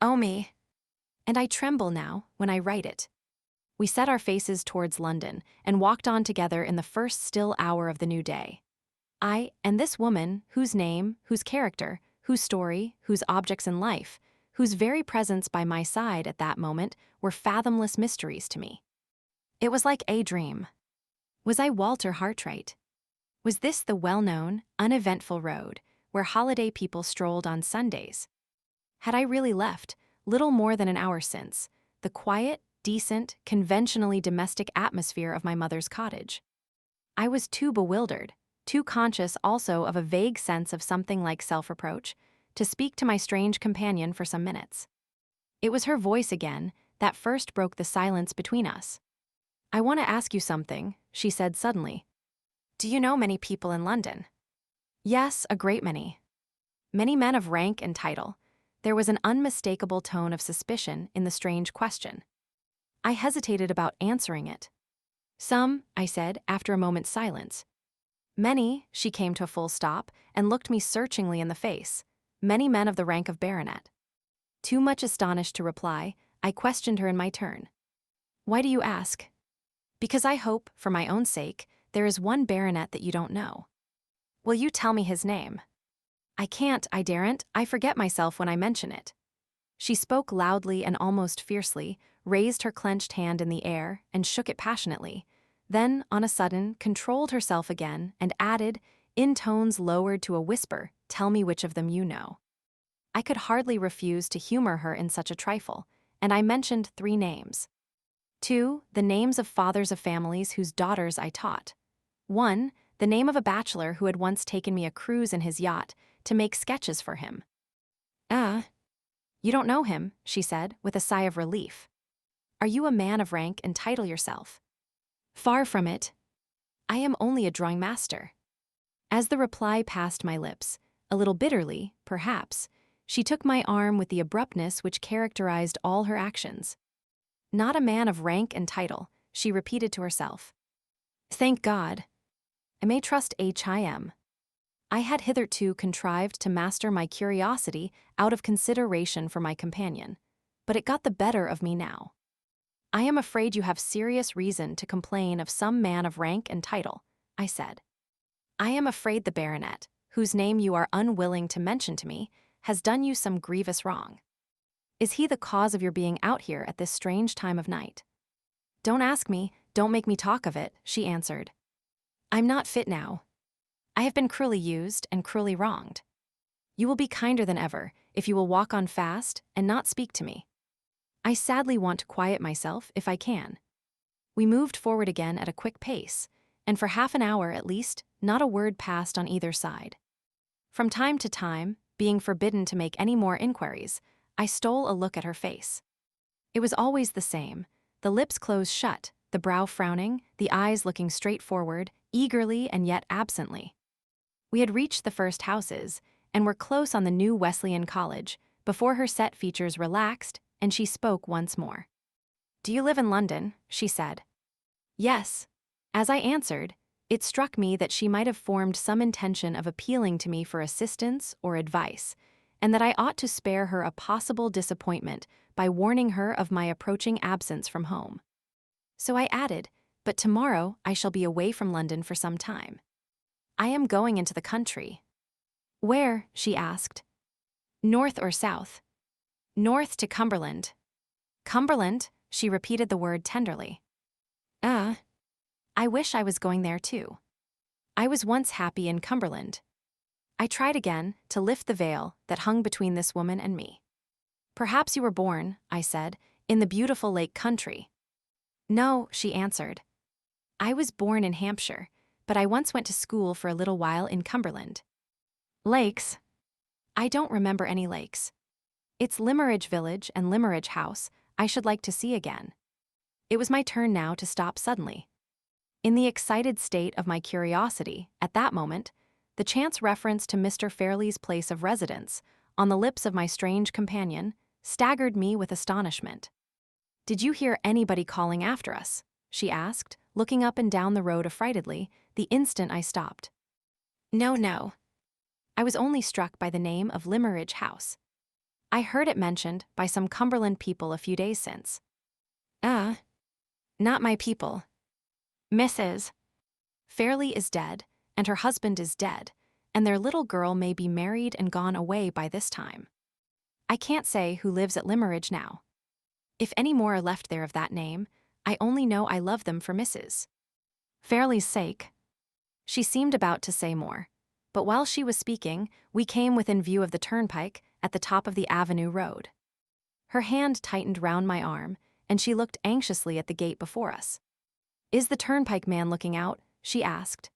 Oh me. And I tremble now when I write it. We set our faces towards London and walked on together in the first still hour of the new day. I and this woman, whose name, whose character, whose story, whose objects in life, whose very presence by my side at that moment were fathomless mysteries to me. It was like a dream. Was I Walter Hartright? Was this the well-known, uneventful road where holiday people strolled on Sundays? Had I really left, little more than an hour since, the quiet, decent, conventionally domestic atmosphere of my mother's cottage? I was too bewildered, too conscious also of a vague sense of something like self-reproach, to speak to my strange companion for some minutes. It was her voice again that first broke the silence between us. I want to ask you something, she said suddenly. Do you know many people in London? Yes, a great many. Many men of rank and title. There was an unmistakable tone of suspicion in the strange question. I hesitated about answering it. Some, I said, after a moment's silence. Many, she came to a full stop and looked me searchingly in the face. Many men of the rank of baronet. Too much astonished to reply, I questioned her in my turn. Why do you ask? Because I hope, for my own sake, there is one baronet that you don't know. Will you tell me his name? I can't, I daren't, I forget myself when I mention it. She spoke loudly and almost fiercely, raised her clenched hand in the air, and shook it passionately, then, on a sudden, controlled herself again, and added, in tones lowered to a whisper, tell me which of them you know. I could hardly refuse to humor her in such a trifle, and I mentioned 3 names. 2, the names of fathers of families whose daughters I taught. 1, the name of a bachelor who had once taken me a cruise in his yacht to make sketches for him. You don't know him, she said, with a sigh of relief. Are you a man of rank and title yourself? Far from it. I am only a drawing master. As the reply passed my lips, a little bitterly, perhaps, she took my arm with the abruptness which characterized all her actions. Not a man of rank and title, she repeated to herself. Thank God. I may trust HIM. I had hitherto contrived to master my curiosity out of consideration for my companion, but it got the better of me now. I am afraid you have serious reason to complain of some man of rank and title, I said. I am afraid the baronet, whose name you are unwilling to mention to me, has done you some grievous wrong. Is he the cause of your being out here at this strange time of night? Don't ask me, don't make me talk of it, she answered. I'm not fit now. I have been cruelly used and cruelly wronged. You will be kinder than ever if you will walk on fast and not speak to me. I sadly want to quiet myself if I can. We moved forward again at a quick pace, and for half an hour at least, not a word passed on either side. From time to time, being forbidden to make any more inquiries, I stole a look at her face. It was always the same, the lips closed shut, the brow frowning, the eyes looking straight forward, eagerly and yet absently. We had reached the first houses, and were close on the new Wesleyan College, before her set features relaxed, and she spoke once more. Do you live in London? She said. Yes. As I answered, it struck me that she might have formed some intention of appealing to me for assistance or advice, and that I ought to spare her a possible disappointment by warning her of my approaching absence from home. So I added, but tomorrow I shall be away from London for some time. I am going into the country. Where? She asked. North or south? North to Cumberland. Cumberland? She repeated the word tenderly. I wish I was going there too. I was once happy in Cumberland. I tried again to lift the veil that hung between this woman and me. Perhaps you were born, I said, in the beautiful lake country. No, she answered. I was born in Hampshire, but I once went to school for a little while in Cumberland. Lakes? I don't remember any lakes. It's Limmeridge Village and Limmeridge House. I should like to see again. It was my turn now to stop suddenly. In the excited state of my curiosity, at that moment, the chance reference to Mr. Fairley's place of residence, on the lips of my strange companion, staggered me with astonishment. "Did you hear anybody calling after us?" she asked, looking up and down the road affrightedly, the instant I stopped. "No, no. I was only struck by the name of Limmeridge House. I heard it mentioned by some Cumberland people a few days since." Not my people. Mrs. Fairley is dead, and her husband is dead, and their little girl may be married and gone away by this time. I can't say who lives at Limmeridge now. If any more are left there of that name, I only know I love them for Mrs. Fairley's sake." She seemed about to say more, but while she was speaking, we came within view of the turnpike at the top of the avenue road. Her hand tightened round my arm, and she looked anxiously at the gate before us. "Is the turnpike man looking out?" she asked.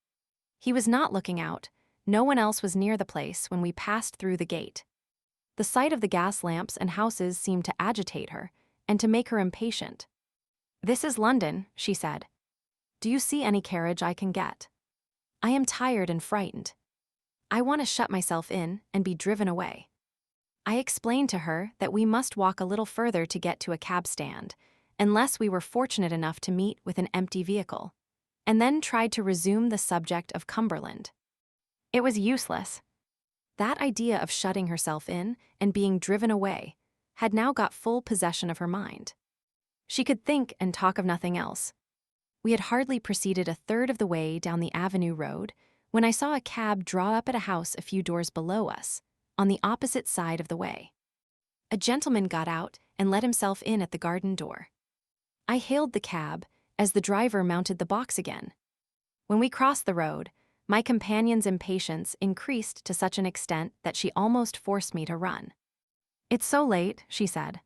He was not looking out. No one else was near the place when we passed through the gate. The sight of the gas lamps and houses seemed to agitate her, and to make her impatient. "This is London," she said. "Do you see any carriage I can get? I am tired and frightened. I want to shut myself in and be driven away." I explained to her that we must walk a little further to get to a cab stand, unless we were fortunate enough to meet with an empty vehicle, and then tried to resume the subject of Cumberland. It was useless. That idea of shutting herself in and being driven away had now got full possession of her mind. She could think and talk of nothing else. We had hardly proceeded a third of the way down the avenue road when I saw a cab draw up at a house a few doors below us, on the opposite side of the way. A gentleman got out and let himself in at the garden door. I hailed the cab as the driver mounted the box again. When we crossed the road, my companion's impatience increased to such an extent that she almost forced me to run. "It's so late," she said.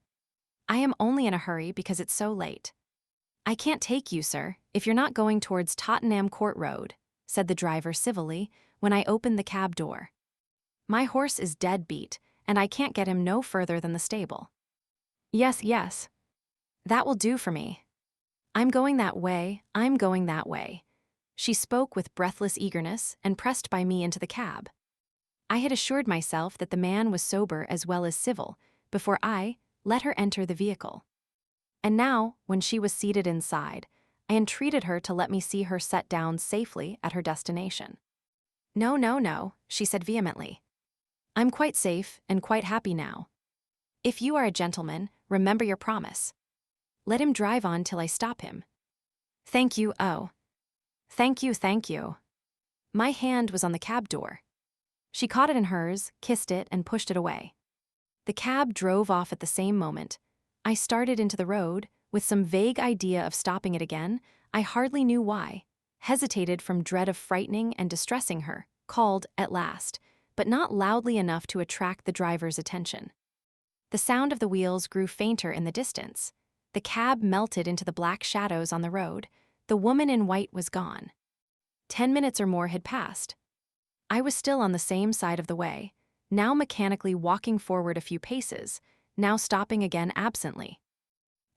"I am only in a hurry because it's so late." "I can't take you, sir, if you're not going towards Tottenham Court Road," said the driver civilly when I opened the cab door. "My horse is dead beat, and I can't get him no further than the stable." Yes. That will do for me. I'm going that way. She spoke with breathless eagerness and pressed by me into the cab. I had assured myself that the man was sober as well as civil before I let her enter the vehicle. And now, when she was seated inside, I entreated her to let me see her set down safely at her destination. No, she said vehemently. "I'm quite safe and quite happy now. If you are a gentleman, remember your promise. Let him drive on till I stop him." "Thank you, oh. Thank you. My hand was on the cab door. She caught it in hers, kissed it, and pushed it away. The cab drove off at the same moment. I started into the road, with some vague idea of stopping it again, I hardly knew why, hesitated from dread of frightening and distressing her, called, at last, but not loudly enough to attract the driver's attention. The sound of the wheels grew fainter in the distance. The cab melted into the black shadows on the road. The woman in white was gone. 10 minutes or more had passed. I was still on the same side of the way, now mechanically walking forward a few paces, now stopping again absently.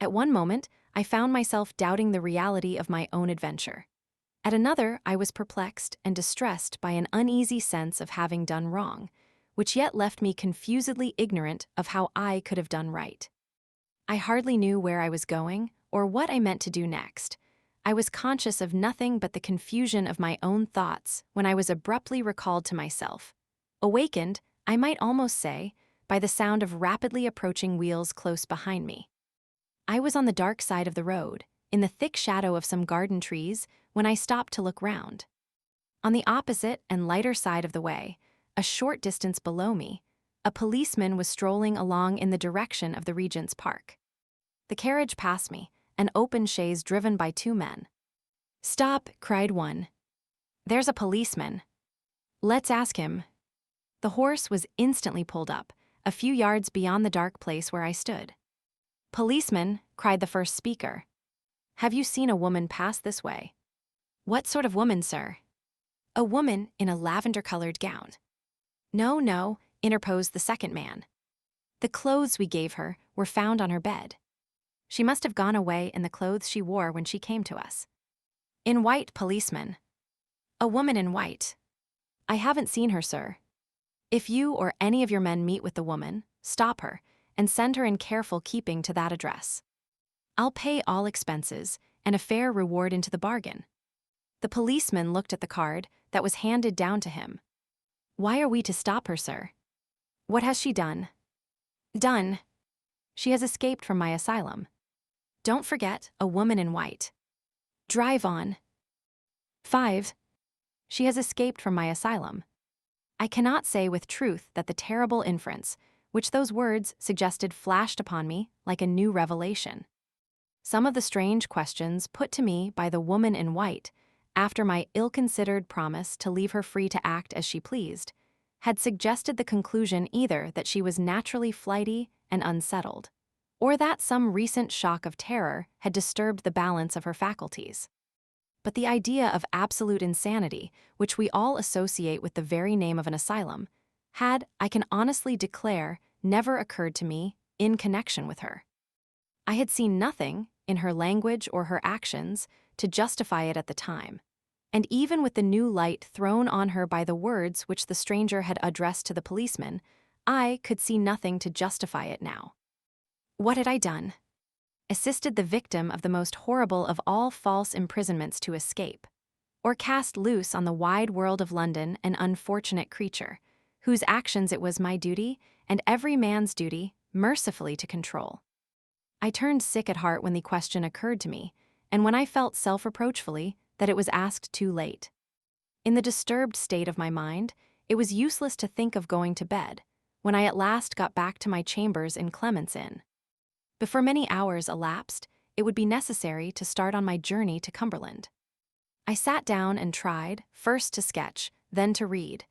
At one moment, I found myself doubting the reality of my own adventure. At another, I was perplexed and distressed by an uneasy sense of having done wrong, which yet left me confusedly ignorant of how I could have done right. I hardly knew where I was going or what I meant to do next. I was conscious of nothing but the confusion of my own thoughts when I was abruptly recalled to myself. Awakened, I might almost say, by the sound of rapidly approaching wheels close behind me. I was on the dark side of the road, in the thick shadow of some garden trees, when I stopped to look round. On the opposite and lighter side of the way, a short distance below me, a policeman was strolling along in the direction of the Regent's Park. The carriage passed me, an open chaise driven by 2 men. "Stop," cried one. "There's a policeman. Let's ask him." The horse was instantly pulled up, a few yards beyond the dark place where I stood. "Policeman," cried the first speaker. "Have you seen a woman pass this way?" "What sort of woman, sir?" "A woman in a lavender-colored gown." No, interposed the second man. "The clothes we gave her were found on her bed." She must have gone away in the clothes she wore when she came to us. In white, policeman. A woman in white. I haven't seen her, sir. If you or any of your men meet with the woman, stop her and send her in careful keeping to that address. I'll pay all expenses and a fair reward into the bargain. The policeman looked at the card that was handed down to him. Why are we to stop her, sir? What has she done? Done. She has escaped from my asylum. Don't forget, a woman in white. Drive on. 5. She has escaped from my asylum. I cannot say with truth that the terrible inference, which those words suggested, flashed upon me like a new revelation. Some of the strange questions put to me by the woman in white, after my ill-considered promise to leave her free to act as she pleased, had suggested the conclusion either that she was naturally flighty and unsettled, or that some recent shock of terror had disturbed the balance of her faculties. But the idea of absolute insanity, which we all associate with the very name of an asylum, had, I can honestly declare, never occurred to me in connection with her. I had seen nothing, in her language or her actions, to justify it at the time, and even with the new light thrown on her by the words which the stranger had addressed to the policeman, I could see nothing to justify it now. What had I done? Assisted the victim of the most horrible of all false imprisonments to escape, or cast loose on the wide world of London an unfortunate creature, whose actions it was my duty, and every man's duty, mercifully to control. I turned sick at heart when the question occurred to me, and when I felt self-reproachfully that it was asked too late. In the disturbed state of my mind, it was useless to think of going to bed, when I at last got back to my chambers in Clement's Inn. Before many hours elapsed, it would be necessary to start on my journey to Cumberland. I sat down and tried, first to sketch, then to read,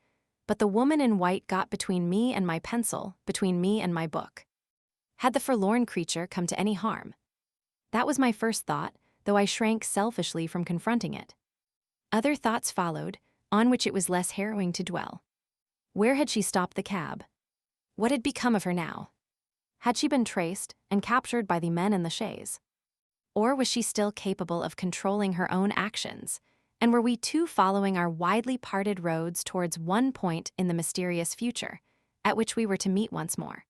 but the woman in white got between me and my pencil, between me and my book. Had the forlorn creature come to any harm? That was my first thought, though I shrank selfishly from confronting it. Other thoughts followed, on which it was less harrowing to dwell. Where had she stopped the cab? What had become of her now? Had she been traced and captured by the men in the chaise? Or was she still capable of controlling her own actions, and were we two following our widely parted roads towards one point in the mysterious future, at which we were to meet once more?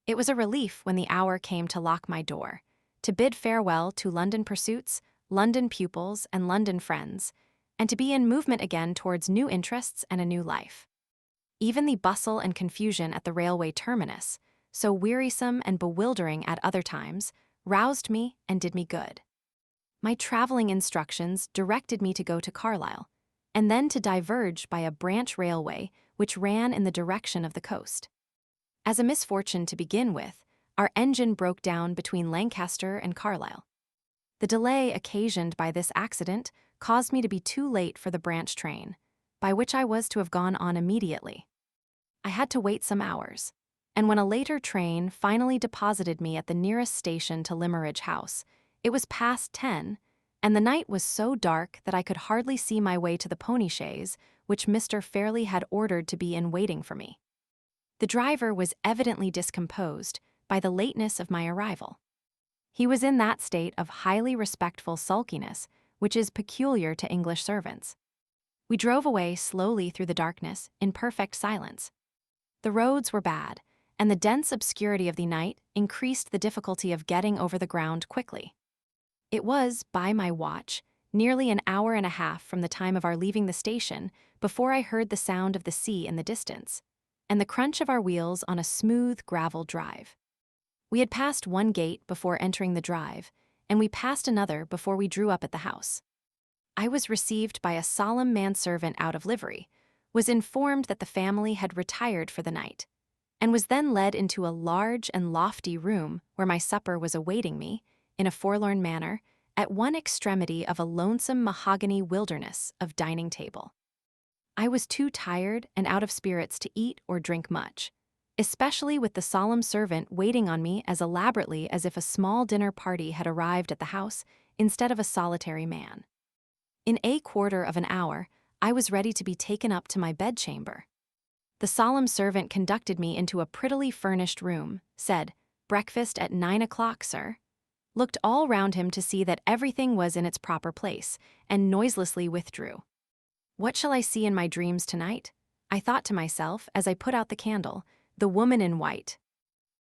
It was a relief when the hour came to lock my door, to bid farewell to London pursuits, London pupils, and London friends, and to be in movement again towards new interests and a new life. Even the bustle and confusion at the railway terminus, so wearisome and bewildering at other times, roused me and did me good. My traveling instructions directed me to go to Carlisle, and then to diverge by a branch railway which ran in the direction of the coast. As a misfortune to begin with, our engine broke down between Lancaster and Carlisle. The delay occasioned by this accident caused me to be too late for the branch train, by which I was to have gone on immediately. I had to wait some hours, and when a later train finally deposited me at the nearest station to Limmeridge House, it was past 10, and the night was so dark that I could hardly see my way to the pony chaise which Mr. Fairley had ordered to be in waiting for me. The driver was evidently discomposed by the lateness of my arrival. He was in that state of highly respectful sulkiness which is peculiar to English servants. We drove away slowly through the darkness in perfect silence. The roads were bad, and the dense obscurity of the night increased the difficulty of getting over the ground quickly. It was, by my watch, nearly an hour and a half from the time of our leaving the station before I heard the sound of the sea in the distance, and the crunch of our wheels on a smooth gravel drive. We had passed one gate before entering the drive, and we passed another before we drew up at the house. I was received by a solemn manservant out of livery, was informed that the family had retired for the night, and was then led into a large and lofty room where my supper was awaiting me, in a forlorn manner, at one extremity of a lonesome mahogany wilderness of dining table. I was too tired and out of spirits to eat or drink much, especially with the solemn servant waiting on me as elaborately as if a small dinner party had arrived at the house instead of a solitary man. In a quarter of an hour, I was ready to be taken up to my bedchamber. The solemn servant conducted me into a prettily furnished room, said, "Breakfast at 9 o'clock, sir," looked all round him to see that everything was in its proper place, and noiselessly withdrew. What shall I see in my dreams tonight? I thought to myself as I put out the candle, the woman in white,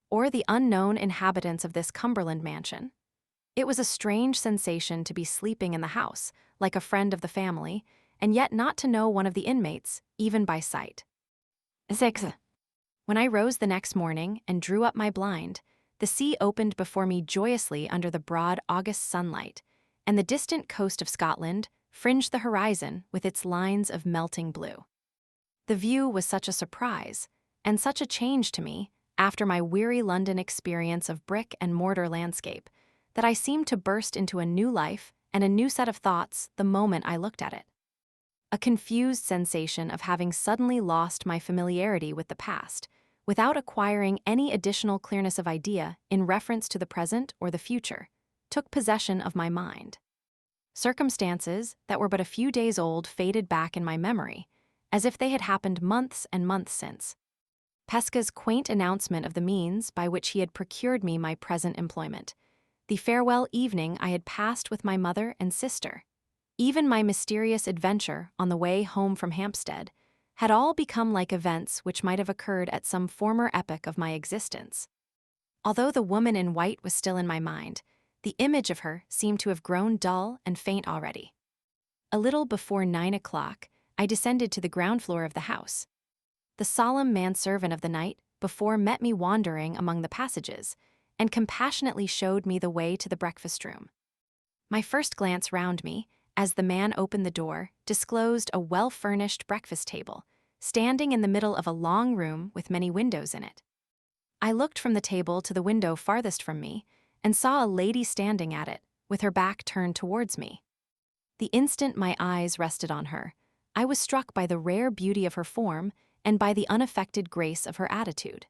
or the unknown inhabitants of this Cumberland mansion. It was a strange sensation to be sleeping in the house, like a friend of the family, and yet not to know one of the inmates, even by sight. 6. When I rose the next morning and drew up my blind, the sea opened before me joyously under the broad August sunlight, and the distant coast of Scotland fringed the horizon with its lines of melting blue. The view was such a surprise, and such a change to me, after my weary London experience of brick and mortar landscape, that I seemed to burst into a new life and a new set of thoughts the moment I looked at it. A confused sensation of having suddenly lost my familiarity with the past, without acquiring any additional clearness of idea in reference to the present or the future, took possession of my mind. Circumstances that were but a few days old faded back in my memory, as if they had happened months and months since. Pesca's quaint announcement of the means by which he had procured me my present employment, the farewell evening I had passed with my mother and sister, even my mysterious adventure on the way home from Hampstead, had all become like events which might have occurred at some former epoch of my existence. Although the woman in white was still in my mind, the image of her seemed to have grown dull and faint already. A little before 9 o'clock, I descended to the ground floor of the house. The solemn manservant of the night before met me wandering among the passages, and compassionately showed me the way to the breakfast room. My first glance round me, as the man opened the door, disclosed a well-furnished breakfast table, standing in the middle of a long room with many windows in it. I looked from the table to the window farthest from me, and saw a lady standing at it, with her back turned towards me. The instant my eyes rested on her, I was struck by the rare beauty of her form and by the unaffected grace of her attitude.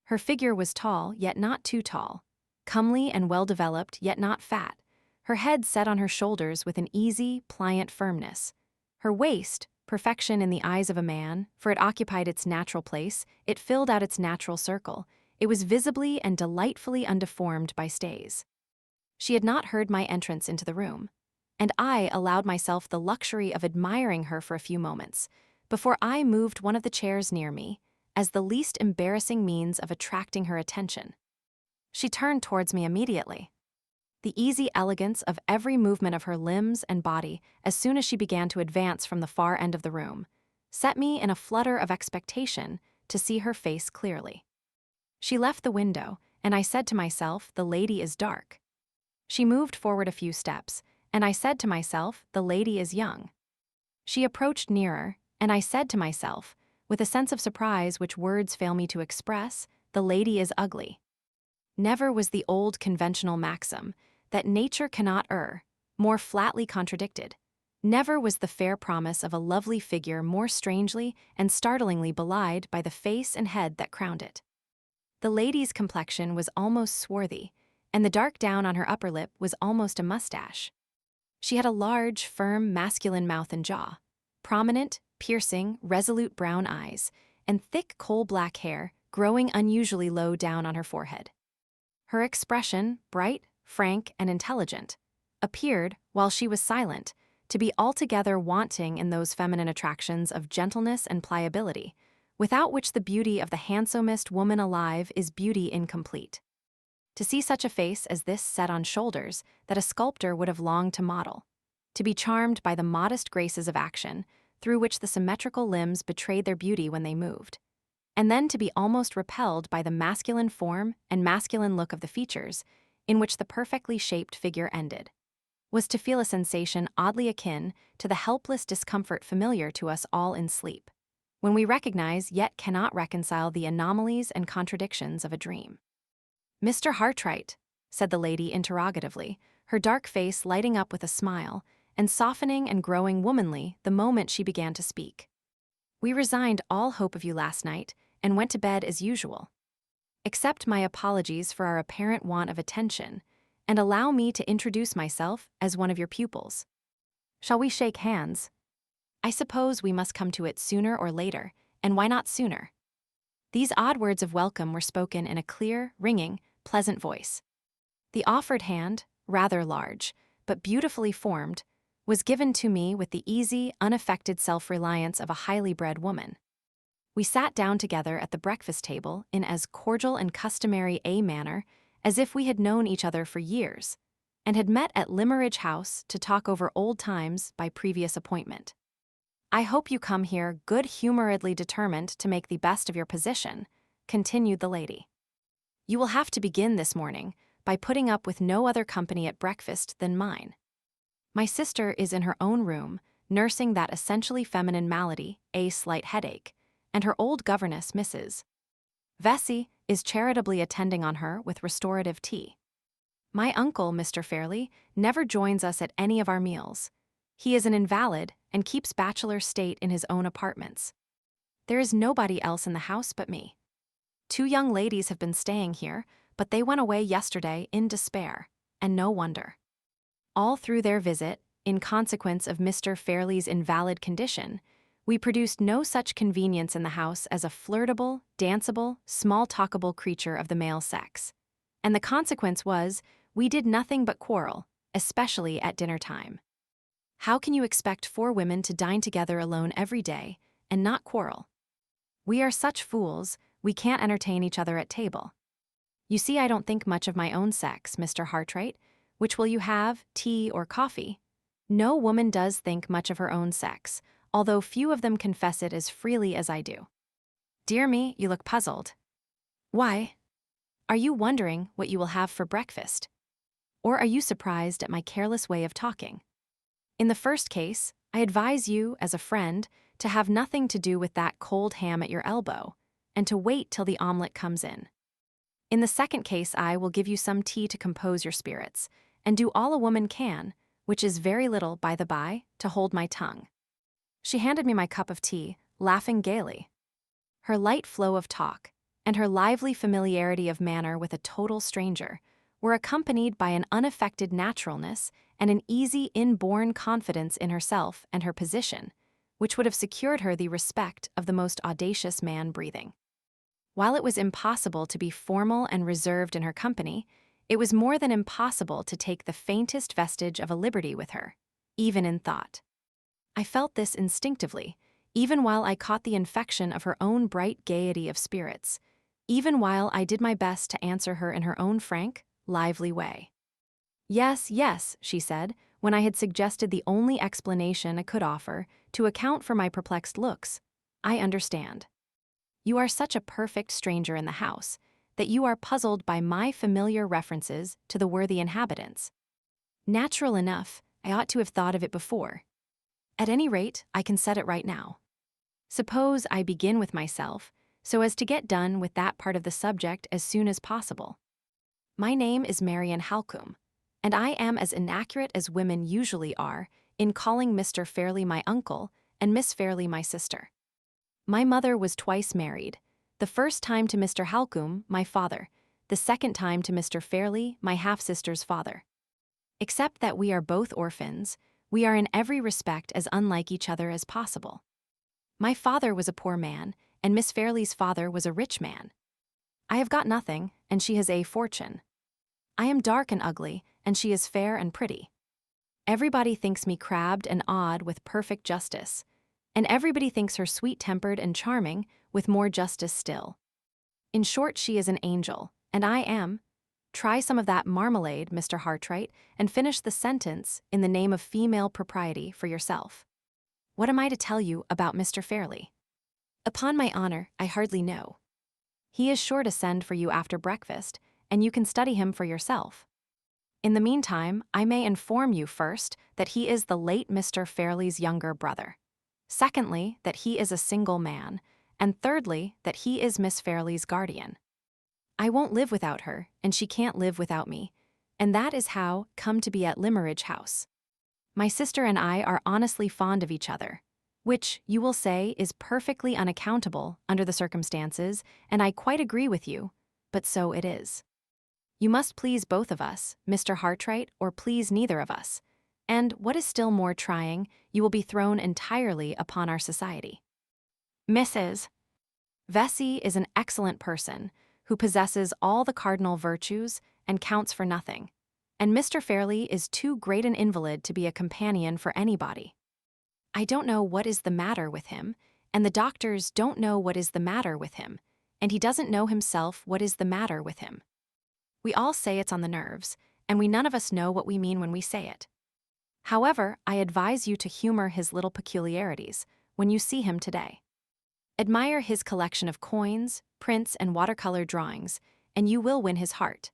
Her figure was tall, yet not too tall, comely and well-developed, yet not fat, her head set on her shoulders with an easy, pliant firmness. Her waist, perfection in the eyes of a man, for it occupied its natural place, it filled out its natural circle, it was visibly and delightfully undeformed by stays. She had not heard my entrance into the room, and I allowed myself the luxury of admiring her for a few moments, before I moved one of the chairs near me, as the least embarrassing means of attracting her attention. She turned towards me immediately. The easy elegance of every movement of her limbs and body, as soon as she began to advance from the far end of the room, set me in a flutter of expectation to see her face clearly. She left the window, and I said to myself, the lady is dark. She moved forward a few steps, and I said to myself, the lady is young. She approached nearer, and I said to myself, with a sense of surprise which words fail me to express, the lady is ugly. Never was the old conventional maxim, that nature cannot err, more flatly contradicted. Never was the fair promise of a lovely figure more strangely and startlingly belied by the face and head that crowned it. The lady's complexion was almost swarthy, and the dark down on her upper lip was almost a mustache. She had a large, firm, masculine mouth and jaw, prominent, piercing, resolute brown eyes, and thick coal-black hair growing unusually low down on her forehead. Her expression, bright, frank, and intelligent, appeared, while she was silent, to be altogether wanting in those feminine attractions of gentleness and pliability, without which the beauty of the handsomest woman alive is beauty incomplete. To see such a face as this set on shoulders that a sculptor would have longed to model, to be charmed by the modest graces of action, through which the symmetrical limbs betrayed their beauty when they moved, and then to be almost repelled by the masculine form and masculine look of the features, in which the perfectly shaped figure ended, was to feel a sensation oddly akin to the helpless discomfort familiar to us all in sleep, when we recognize yet cannot reconcile the anomalies and contradictions of a dream. "Mr. Hartright," said the lady interrogatively, her dark face lighting up with a smile, and softening and growing womanly the moment she began to speak. "We resigned all hope of you last night, and went to bed as usual. Accept my apologies for our apparent want of attention, and allow me to introduce myself as one of your pupils. Shall we shake hands? I suppose we must come to it sooner or later, and why not sooner?" These odd words of welcome were spoken in a clear, ringing, pleasant voice. The offered hand, rather large, but beautifully formed, was given to me with the easy, unaffected self-reliance of a highly bred woman. We sat down together at the breakfast table in as cordial and customary a manner as if we had known each other for years, and had met at Limmeridge House to talk over old times by previous appointment. "I hope you come here good-humoredly determined to make the best of your position," continued the lady. "You will have to begin this morning by putting up with no other company at breakfast than mine. My sister is in her own room, nursing that essentially feminine malady, a slight headache, and her old governess, Mrs. Vesey, is charitably attending on her with restorative tea. My uncle, Mr. Fairley, never joins us at any of our meals. He is an invalid and keeps bachelor state in his own apartments. There is nobody else in the house but me. 2 young ladies have been staying here, but they went away yesterday in despair, and no wonder. All through their visit, in consequence of Mr. Fairley's invalid condition, we produced no such convenience in the house as a flirtable, danceable, small-talkable creature of the male sex. And the consequence was, we did nothing but quarrel, especially at dinner time. How can you expect 4 women to dine together alone every day and not quarrel? We are such fools, we can't entertain each other at table. You see, I don't think much of my own sex, Mr. Hartright. Which will you have, tea or coffee? No woman does think much of her own sex, although few of them confess it as freely as I do. Dear me, you look puzzled. Why? Are you wondering what you will have for breakfast? Or are you surprised at my careless way of talking? In the first case, I advise you, as a friend, to have nothing to do with that cold ham at your elbow, and to wait till the omelet comes in. In the second case, I will give you some tea to compose your spirits, and do all a woman can, which is very little, by the by, to hold my tongue. She handed me my cup of tea, laughing gaily. Her light flow of talk, and her lively familiarity of manner with a total stranger, were accompanied by an unaffected naturalness and an easy inborn confidence in herself and her position, which would have secured her the respect of the most audacious man breathing. While it was impossible to be formal and reserved in her company, it was more than impossible to take the faintest vestige of a liberty with her, even in thought. I felt this instinctively, even while I caught the infection of her own bright gaiety of spirits, even while I did my best to answer her in her own frank, lively way. "Yes, yes," she said, when I had suggested the only explanation I could offer to account for my perplexed looks. "I understand. You are such a perfect stranger in the house that you are puzzled by my familiar references to the worthy inhabitants. Natural enough, I ought to have thought of it before. At any rate, I can set it right now. Suppose I begin with myself, so as to get done with that part of the subject as soon as possible. My name is Marian Halcombe, and I am as inaccurate as women usually are in calling Mr. Fairley my uncle and Miss Fairley my sister. My mother was twice married, the first time to Mr. Halcombe, my father, the second time to Mr. Fairley, my half-sister's father. Except that we are both orphans, we are in every respect as unlike each other as possible. My father was a poor man, and Miss Fairley's father was a rich man. I have got nothing, and she has a fortune. I am dark and ugly, and she is fair and pretty. Everybody thinks me crabbed and odd with perfect justice, and everybody thinks her sweet-tempered and charming with more justice still. In short, she is an angel, and I am. Try some of that marmalade, Mr. Hartright, and finish the sentence in the name of female propriety for yourself. What am I to tell you about Mr. Fairley? Upon my honor, I hardly know. He is sure to send for you after breakfast, and you can study him for yourself. In the meantime, I may inform you first that he is the late Mr. Fairley's younger brother. Secondly, that he is a single man, and thirdly, that he is Miss Fairley's guardian. I won't live without her, and she can't live without me, and that is how come to be at Limmeridge House. My sister and I are honestly fond of each other, which, you will say, is perfectly unaccountable under the circumstances, and I quite agree with you, but so it is. You must please both of us, Mr. Hartright, or please neither of us, and, what is still more trying, you will be thrown entirely upon our society. Mrs. Vesey is an excellent person, who possesses all the cardinal virtues and counts for nothing. And Mr. Fairley is too great an invalid to be a companion for anybody. I don't know what is the matter with him, and the doctors don't know what is the matter with him, and he doesn't know himself what is the matter with him. We all say it's on the nerves, and we none of us know what we mean when we say it. However, I advise you to humor his little peculiarities when you see him today. Admire his collection of coins, prints, and watercolor drawings, and you will win his heart.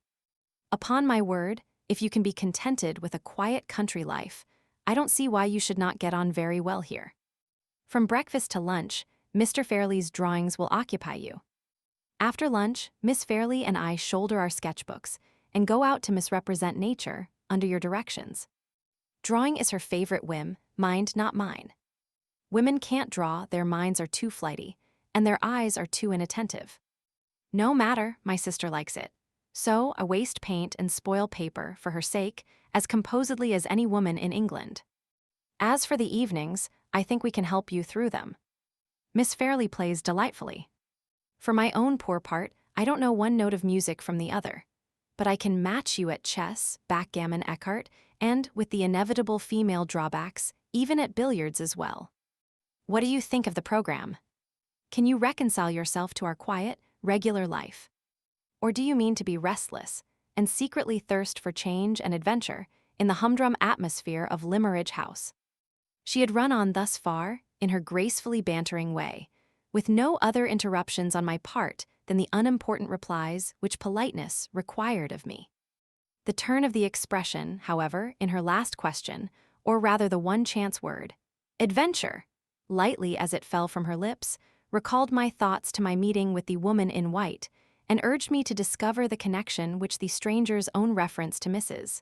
Upon my word, if you can be contented with a quiet country life, I don't see why you should not get on very well here. From breakfast to lunch, Mr. Fairley's drawings will occupy you. After lunch, Miss Fairley and I shoulder our sketchbooks and go out to misrepresent nature under your directions. Drawing is her favorite whim, mind not mine. Women can't draw, their minds are too flighty, and their eyes are too inattentive. No matter, my sister likes it. So I waste paint and spoil paper for her sake as composedly as any woman in England. As for the evenings, I think we can help you through them. Miss Fairley plays delightfully. For my own poor part, I don't know one note of music from the other, but I can match you at chess, backgammon, écarté, and, with the inevitable female drawbacks, even at billiards as well. What do you think of the program? Can you reconcile yourself to our quiet, regular life? Or do you mean to be restless and secretly thirst for change and adventure in the humdrum atmosphere of Limmeridge House? She had run on thus far, in her gracefully bantering way, with no other interruptions on my part than the unimportant replies which politeness required of me. The turn of the expression, however, in her last question, or rather the one chance word, adventure, lightly as it fell from her lips, recalled my thoughts to my meeting with the woman in white, and urged me to discover the connection which the stranger's own reference to Mrs.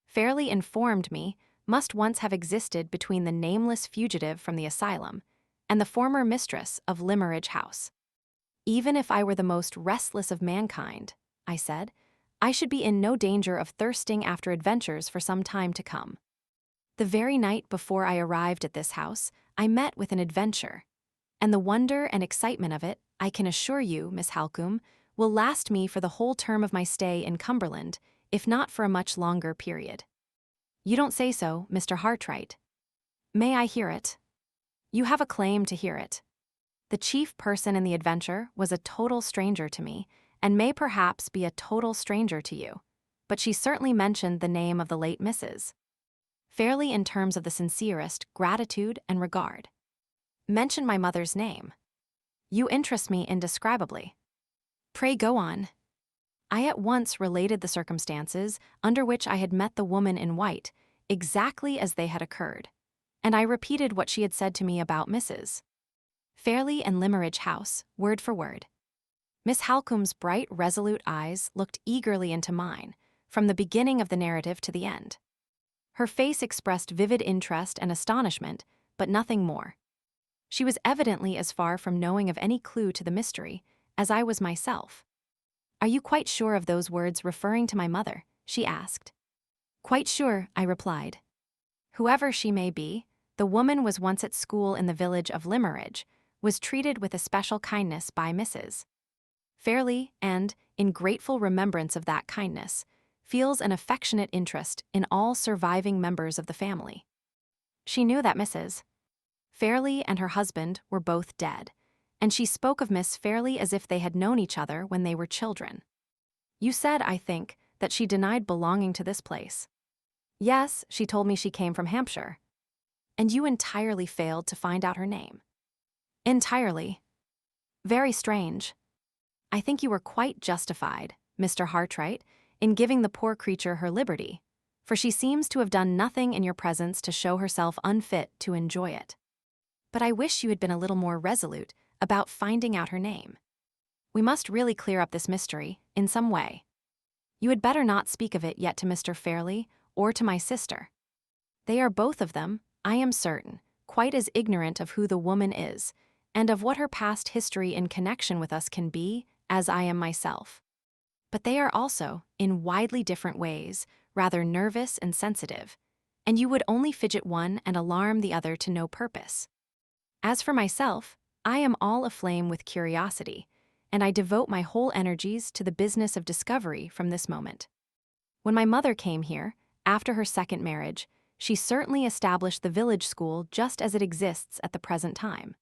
Fairley informed me must once have existed between the nameless fugitive from the asylum and the former mistress of Limmeridge House. Even if I were the most restless of mankind, I said, I should be in no danger of thirsting after adventures for some time to come. The very night before I arrived at this house, I met with an adventure, and the wonder and excitement of it, I can assure you, Miss Halcombe, will last me for the whole term of my stay in Cumberland, if not for a much longer period. You don't say so, Mr. Hartright. May I hear it? You have a claim to hear it. The chief person in the adventure was a total stranger to me, and may perhaps be a total stranger to you, but she certainly mentioned the name of the late Mrs. Fairley in terms of the sincerest gratitude and regard. Mention my mother's name. You interest me indescribably. Pray go on. I at once related the circumstances under which I had met the woman in white, exactly as they had occurred, and I repeated what she had said to me about Mrs. Fairley and Limmeridge House, word for word. Miss Halcombe's bright, resolute eyes looked eagerly into mine, from the beginning of the narrative to the end. Her face expressed vivid interest and astonishment, but nothing more. She was evidently as far from knowing of any clue to the mystery as I was myself. Are you quite sure of those words referring to my mother? She asked. Quite sure, I replied. Whoever she may be, the woman was once at school in the village of Limmeridge, was treated with especial kindness by Mrs. Fairley, and, in grateful remembrance of that kindness, feels an affectionate interest in all surviving members of the family. She knew that Mrs. Fairley and her husband were both dead, and she spoke of Miss Fairley as if they had known each other when they were children. You said, I think, that she denied belonging to this place. Yes, she told me she came from Hampshire. And you entirely failed to find out her name. Entirely. Very strange. I think you were quite justified, Mr. Hartright, in giving the poor creature her liberty, for she seems to have done nothing in your presence to show herself unfit to enjoy it. But I wish you had been a little more resolute about finding out her name. We must really clear up this mystery, in some way. You had better not speak of it yet to Mr. Fairley or to my sister. They are both of them, I am certain, quite as ignorant of who the woman is, and of what her past history in connection with us can be, as I am myself. But they are also, in widely different ways, rather nervous and sensitive, and you would only fidget one and alarm the other to no purpose. As for myself, I am all aflame with curiosity, and I devote my whole energies to the business of discovery from this moment. When my mother came here, after her second marriage, she certainly established the village school just as it exists at the present time.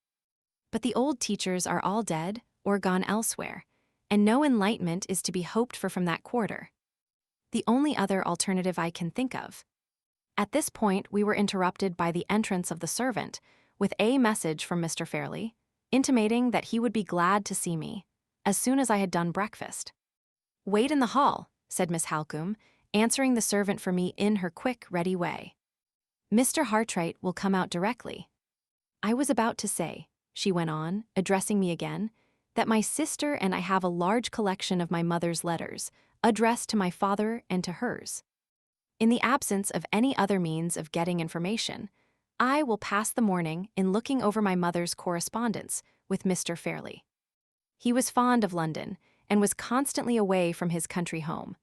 But the old teachers are all dead or gone elsewhere, and no enlightenment is to be hoped for from that quarter. The only other alternative I can think of. At this point, we were interrupted by the entrance of the servant, with a message from Mr. Fairley, intimating that he would be glad to see me, as soon as I had done breakfast. "Wait in the hall," said Miss Halcombe, answering the servant for me in her quick, ready way. "Mr. Hartright will come out directly." I was about to say, she went on, addressing me again, that my sister and I have a large collection of my mother's letters, addressed to my father and to hers. In the absence of any other means of getting information, I will pass the morning in looking over my mother's correspondence with Mr. Fairley. He was fond of London and was constantly away from his country home,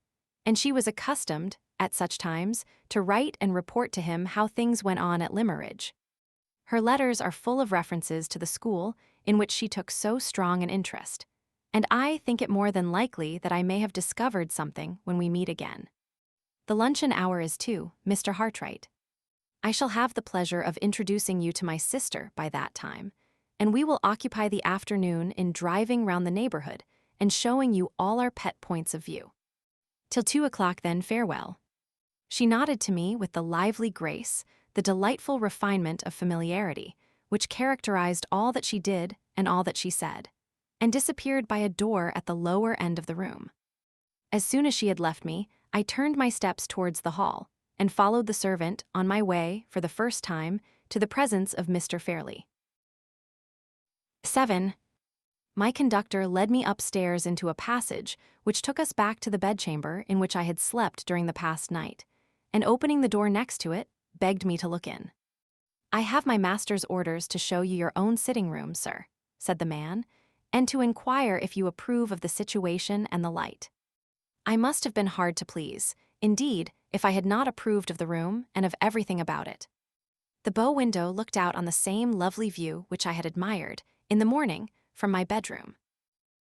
and she was accustomed, at such times, to write and report to him how things went on at Limmeridge. Her letters are full of references to the school in which she took so strong an interest, and I think it more than likely that I may have discovered something when we meet again. The luncheon hour is 2, Mr. Hartright. I shall have the pleasure of introducing you to my sister by that time, and we will occupy the afternoon in driving round the neighborhood and showing you all our pet points of view. Till 2 o'clock then, farewell. She nodded to me with the lively grace, the delightful refinement of familiarity, which characterized all that she did and all that she said, and disappeared by a door at the lower end of the room. As soon as she had left me, I turned my steps towards the hall, and followed the servant on my way, for the first time, to the presence of Mr. Fairley. 7. My conductor led me upstairs into a passage which took us back to the bedchamber in which I had slept during the past night, and opening the door next to it, begged me to look in. "I have my master's orders to show you your own sitting room, sir," said the man, "and to inquire if you approve of the situation and the light." I must have been hard to please, indeed, if I had not approved of the room and of everything about it. The bow window looked out on the same lovely view which I had admired, in the morning, from my bedroom.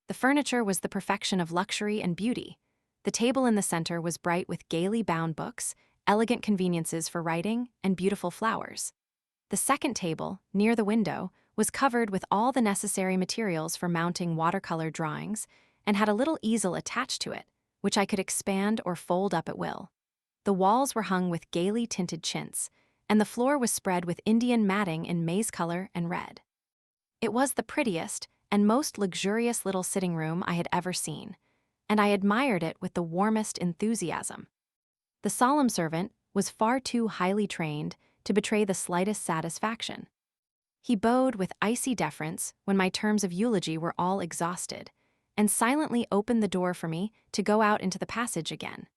The furniture was the perfection of luxury and beauty. The table in the center was bright with gaily bound books, elegant conveniences for writing, and beautiful flowers. The second table, near the window, was covered with all the necessary materials for mounting watercolor drawings, and had a little easel attached to it, which I could expand or fold up at will. The walls were hung with gaily tinted chintz, and the floor was spread with Indian matting in maize color and red. It was the prettiest and most luxurious little sitting room I had ever seen, and I admired it with the warmest enthusiasm. The solemn servant was far too highly trained to betray the slightest satisfaction. He bowed with icy deference when my terms of eulogy were all exhausted, and silently opened the door for me to go out into the passage again.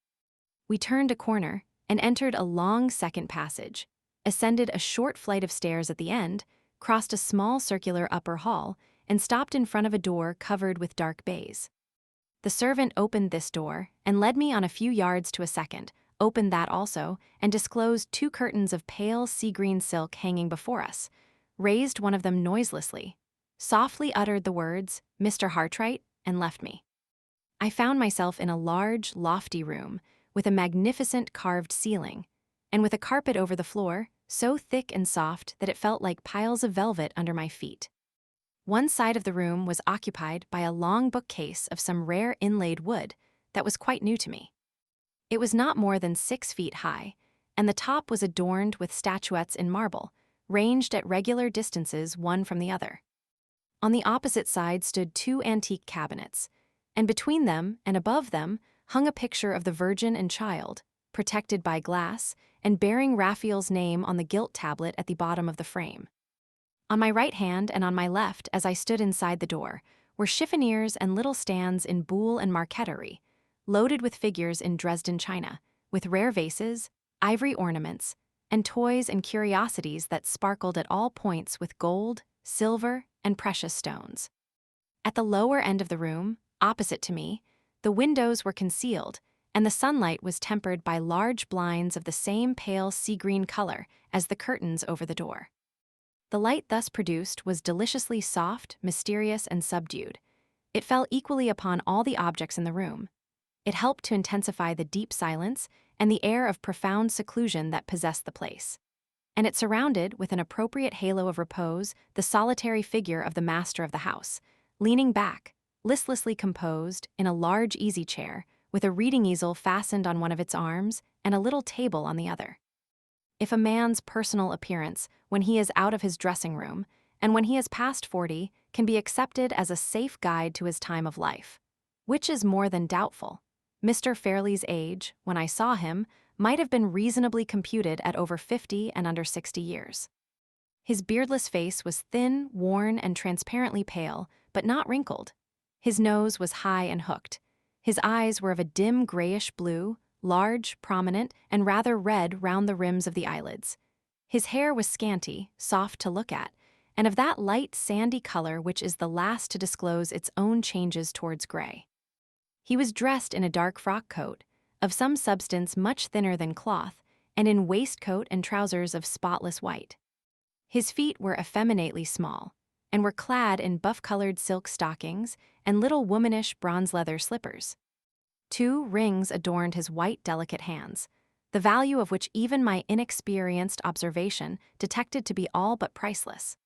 We turned a corner and entered a long second passage, ascended a short flight of stairs at the end, crossed a small circular upper hall, and stopped in front of a door covered with dark baize. The servant opened this door and led me on a few yards to a second, opened that also, and disclosed 2 curtains of pale sea-green silk hanging before us, raised one of them noiselessly, softly uttered the words, "Mr. Hartright," and left me. I found myself in a large, lofty room, with a magnificent carved ceiling, and with a carpet over the floor, so thick and soft that it felt like piles of velvet under my feet. One side of the room was occupied by a long bookcase of some rare inlaid wood that was quite new to me. It was not more than 6 feet high, and the top was adorned with statuettes in marble, ranged at regular distances one from the other. On the opposite side stood 2 antique cabinets, and between them and above them hung a picture of the Virgin and Child, protected by glass, and bearing Raphael's name on the gilt tablet at the bottom of the frame. On my right hand and on my left, as I stood inside the door, were chiffoniers and little stands in buhl and marqueterie, loaded with figures in Dresden china, with rare vases, ivory ornaments, and toys and curiosities that sparkled at all points with gold, silver, and precious stones. At the lower end of the room, opposite to me, the windows were concealed, and the sunlight was tempered by large blinds of the same pale sea-green color as the curtains over the door. The light thus produced was deliciously soft, mysterious, and subdued, It fell equally upon all the objects in the room. It helped to intensify the deep silence and the air of profound seclusion that possessed the place. And it surrounded, with an appropriate halo of repose, the solitary figure of the master of the house, leaning back, listlessly composed, in a large easy-chair, with a reading easel fastened on one of its arms and a little table on the other. If a man's personal appearance, when he is out of his dressing room, and when he has passed 40, can be accepted as a safe guide to his time of life, which is more than doubtful, Mr. Fairley's age, when I saw him, might have been reasonably computed at over 50 and under 60 years. His beardless face was thin, worn, and transparently pale, but not wrinkled. His nose was high and hooked. His eyes were of a dim grayish blue, large, prominent, and rather red round the rims of the eyelids. His hair was scanty, soft to look at, and of that light sandy color which is the last to disclose its own changes towards gray. He was dressed in a dark frock coat, of some substance much thinner than cloth, and in waistcoat and trousers of spotless white. His feet were effeminately small, and were clad in buff-colored silk stockings and little womanish bronze-leather slippers. 2 rings adorned his white, delicate hands, the value of which even my inexperienced observation detected to be all but priceless.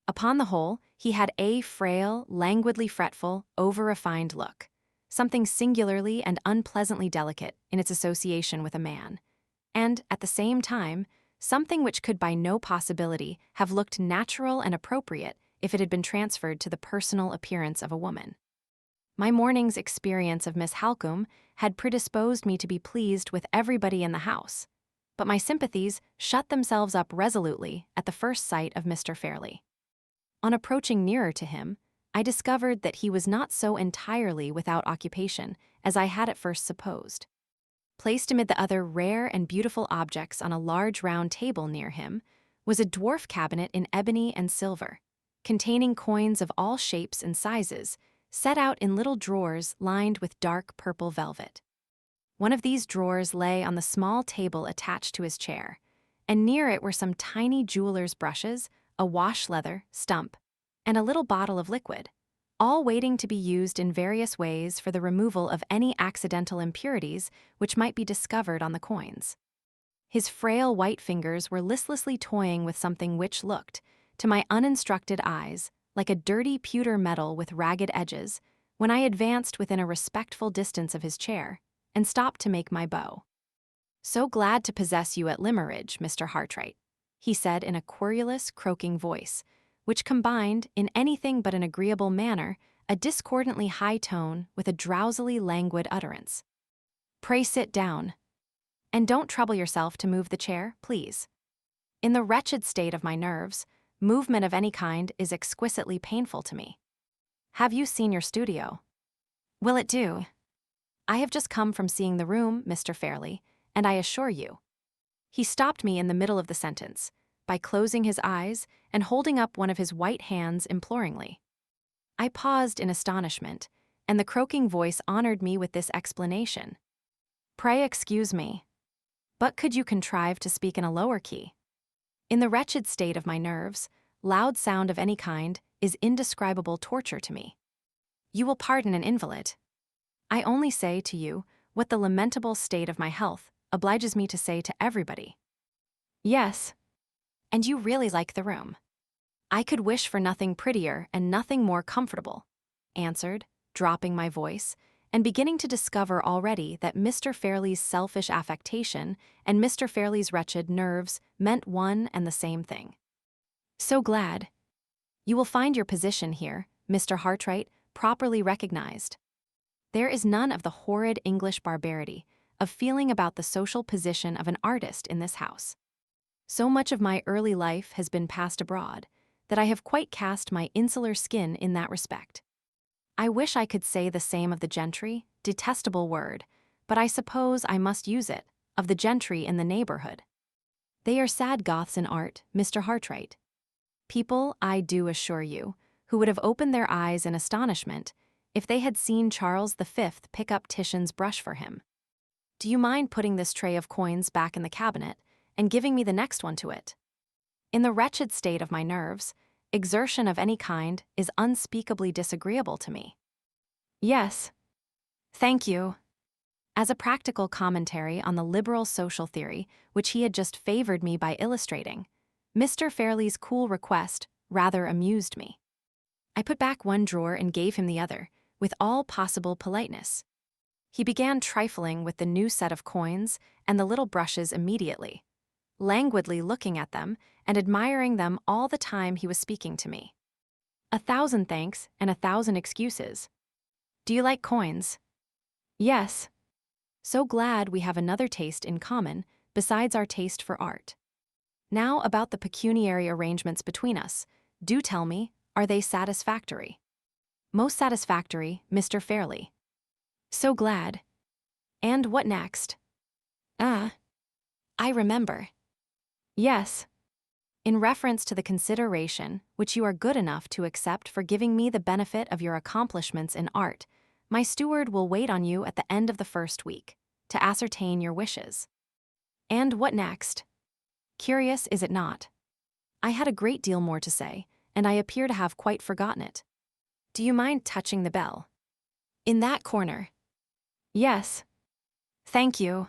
Upon the whole, he had a frail, languidly fretful, over-refined look, something singularly and unpleasantly delicate in its association with a man, and, at the same time, something which could by no possibility have looked natural and appropriate if it had been transferred to the personal appearance of a woman. My morning's experience of Miss Halcombe had predisposed me to be pleased with everybody in the house, but my sympathies shut themselves up resolutely at the first sight of Mr. Fairley. On approaching nearer to him, I discovered that he was not so entirely without occupation as I had at first supposed. Placed amid the other rare and beautiful objects on a large round table near him was a dwarf cabinet in ebony and silver, containing coins of all shapes and sizes, set out in little drawers lined with dark purple velvet. One of these drawers lay on the small table attached to his chair, and near it were some tiny jeweler's brushes, a wash leather stump, and a little bottle of liquid, all waiting to be used in various ways for the removal of any accidental impurities which might be discovered on the coins. His frail white fingers were listlessly toying with something which looked, to my uninstructed eyes, like a dirty pewter medal with ragged edges, when I advanced within a respectful distance of his chair and stopped to make my bow. "So glad to possess you at Limmeridge, Mr. Hartright," he said in a querulous, croaking voice, which combined, in anything but an agreeable manner, a discordantly high tone with a drowsily languid utterance. "Pray sit down. And don't trouble yourself to move the chair, please. In the wretched state of my nerves, movement of any kind is exquisitely painful to me. Have you seen your studio? Will it do? I have just come from seeing the room, Mr. Fairley, and I assure you—" He stopped me in the middle of the sentence, by closing his eyes and holding up one of his white hands imploringly. I paused in astonishment, and the croaking voice honored me with this explanation. "Pray excuse me, but could you contrive to speak in a lower key? In the wretched state of my nerves, loud sound of any kind is indescribable torture to me. You will pardon an invalid. I only say to you what the lamentable state of my health obliges me to say to everybody." "Yes. And you really like the room?" "I could wish for nothing prettier and nothing more comfortable," answered, dropping my voice, and beginning to discover already that Mr. Fairley's selfish affectation and Mr. Fairley's wretched nerves meant one and the same thing. "So glad. You will find your position here, Mr. Hartright, properly recognized. There is none of the horrid English barbarity of feeling about the social position of an artist in this house. So much of my early life has been passed abroad that I have quite cast my insular skin in that respect. I wish I could say the same of the gentry, detestable word, but I suppose I must use it, of the gentry in the neighborhood. They are sad Goths in art, Mr. Hartright. People, I do assure you, who would have opened their eyes in astonishment if they had seen Charles V pick up Titian's brush for him. Do you mind putting this tray of coins back in the cabinet and giving me the next one to it? In the wretched state of my nerves, exertion of any kind is unspeakably disagreeable to me." Yes. Thank you. As a practical commentary on the liberal social theory, which he had just favored me by illustrating, Mr. Fairley's cool request rather amused me. I put back one drawer and gave him the other, with all possible politeness. He began trifling with the new set of coins and the little brushes immediately, languidly looking at them and admiring them all the time he was speaking to me. 1,000 thanks and 1,000 excuses. Do you like coins? Yes. So glad we have another taste in common besides our taste for art. Now about the pecuniary arrangements between us. Do tell me, are they satisfactory? Most satisfactory, Mr. Fairley. So glad. And what next? I remember. Yes. In reference to the consideration which you are good enough to accept for giving me the benefit of your accomplishments in art, my steward will wait on you at the end of the first week, to ascertain your wishes. And what next? Curious, is it not? I had a great deal more to say, and I appear to have quite forgotten it. Do you mind touching the bell? In that corner. Yes. Thank you.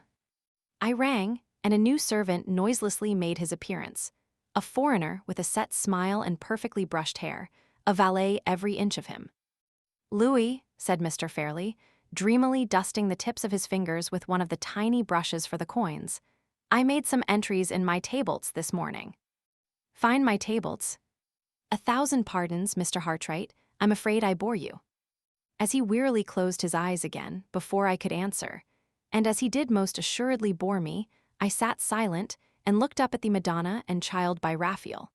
I rang, and a new servant noiselessly made his appearance. A foreigner with a set smile and perfectly brushed hair, a valet every inch of him. Louis, said Mr. Fairley, dreamily dusting the tips of his fingers with one of the tiny brushes for the coins, I made some entries in my tables this morning. Find my tables. 1,000 pardons, Mr. Hartright, I'm afraid I bore you. As he wearily closed his eyes again before I could answer, and as he did most assuredly bore me, I sat silent and looked up at the Madonna and Child by Raphael.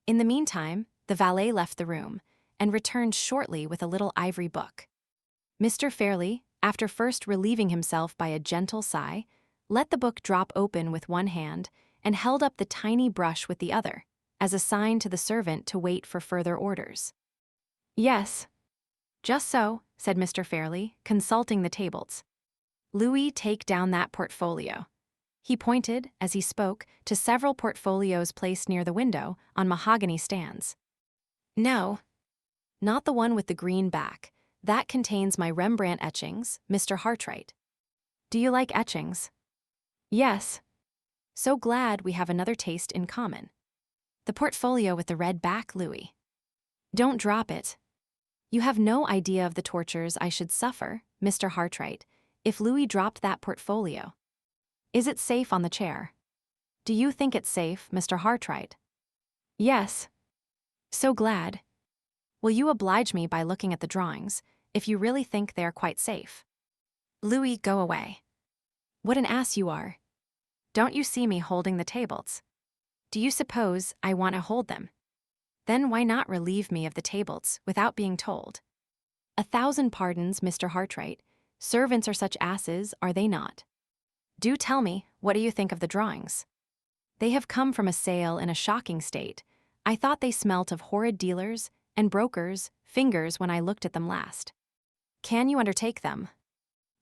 In the meantime, the valet left the room and returned shortly with a little ivory book. Mr. Fairley, after first relieving himself by a gentle sigh, let the book drop open with one hand and held up the tiny brush with the other, as a sign to the servant to wait for further orders. Yes. Just so, said Mr. Fairley, consulting the tables. Louis, take down that portfolio. He pointed, as he spoke, to several portfolios placed near the window on mahogany stands. No. Not the one with the green back. That contains my Rembrandt etchings, Mr. Hartright. Do you like etchings? Yes. So glad we have another taste in common. The portfolio with the red back, Louis. Don't drop it. You have no idea of the tortures I should suffer, Mr. Hartright, if Louis dropped that portfolio. Is it safe on the chair? Do you think it's safe, Mr. Hartright? Yes. So glad. Will you oblige me by looking at the drawings, if you really think they are quite safe? Louis, go away. What an ass you are. Don't you see me holding the tables? Do you suppose I want to hold them? Then why not relieve me of the tables without being told? 1,000 pardons, Mr. Hartright. Servants are such asses, are they not? Do tell me, what do you think of the drawings? They have come from a sale in a shocking state. I thought they smelt of horrid dealers and brokers' fingers when I looked at them last. Can you undertake them?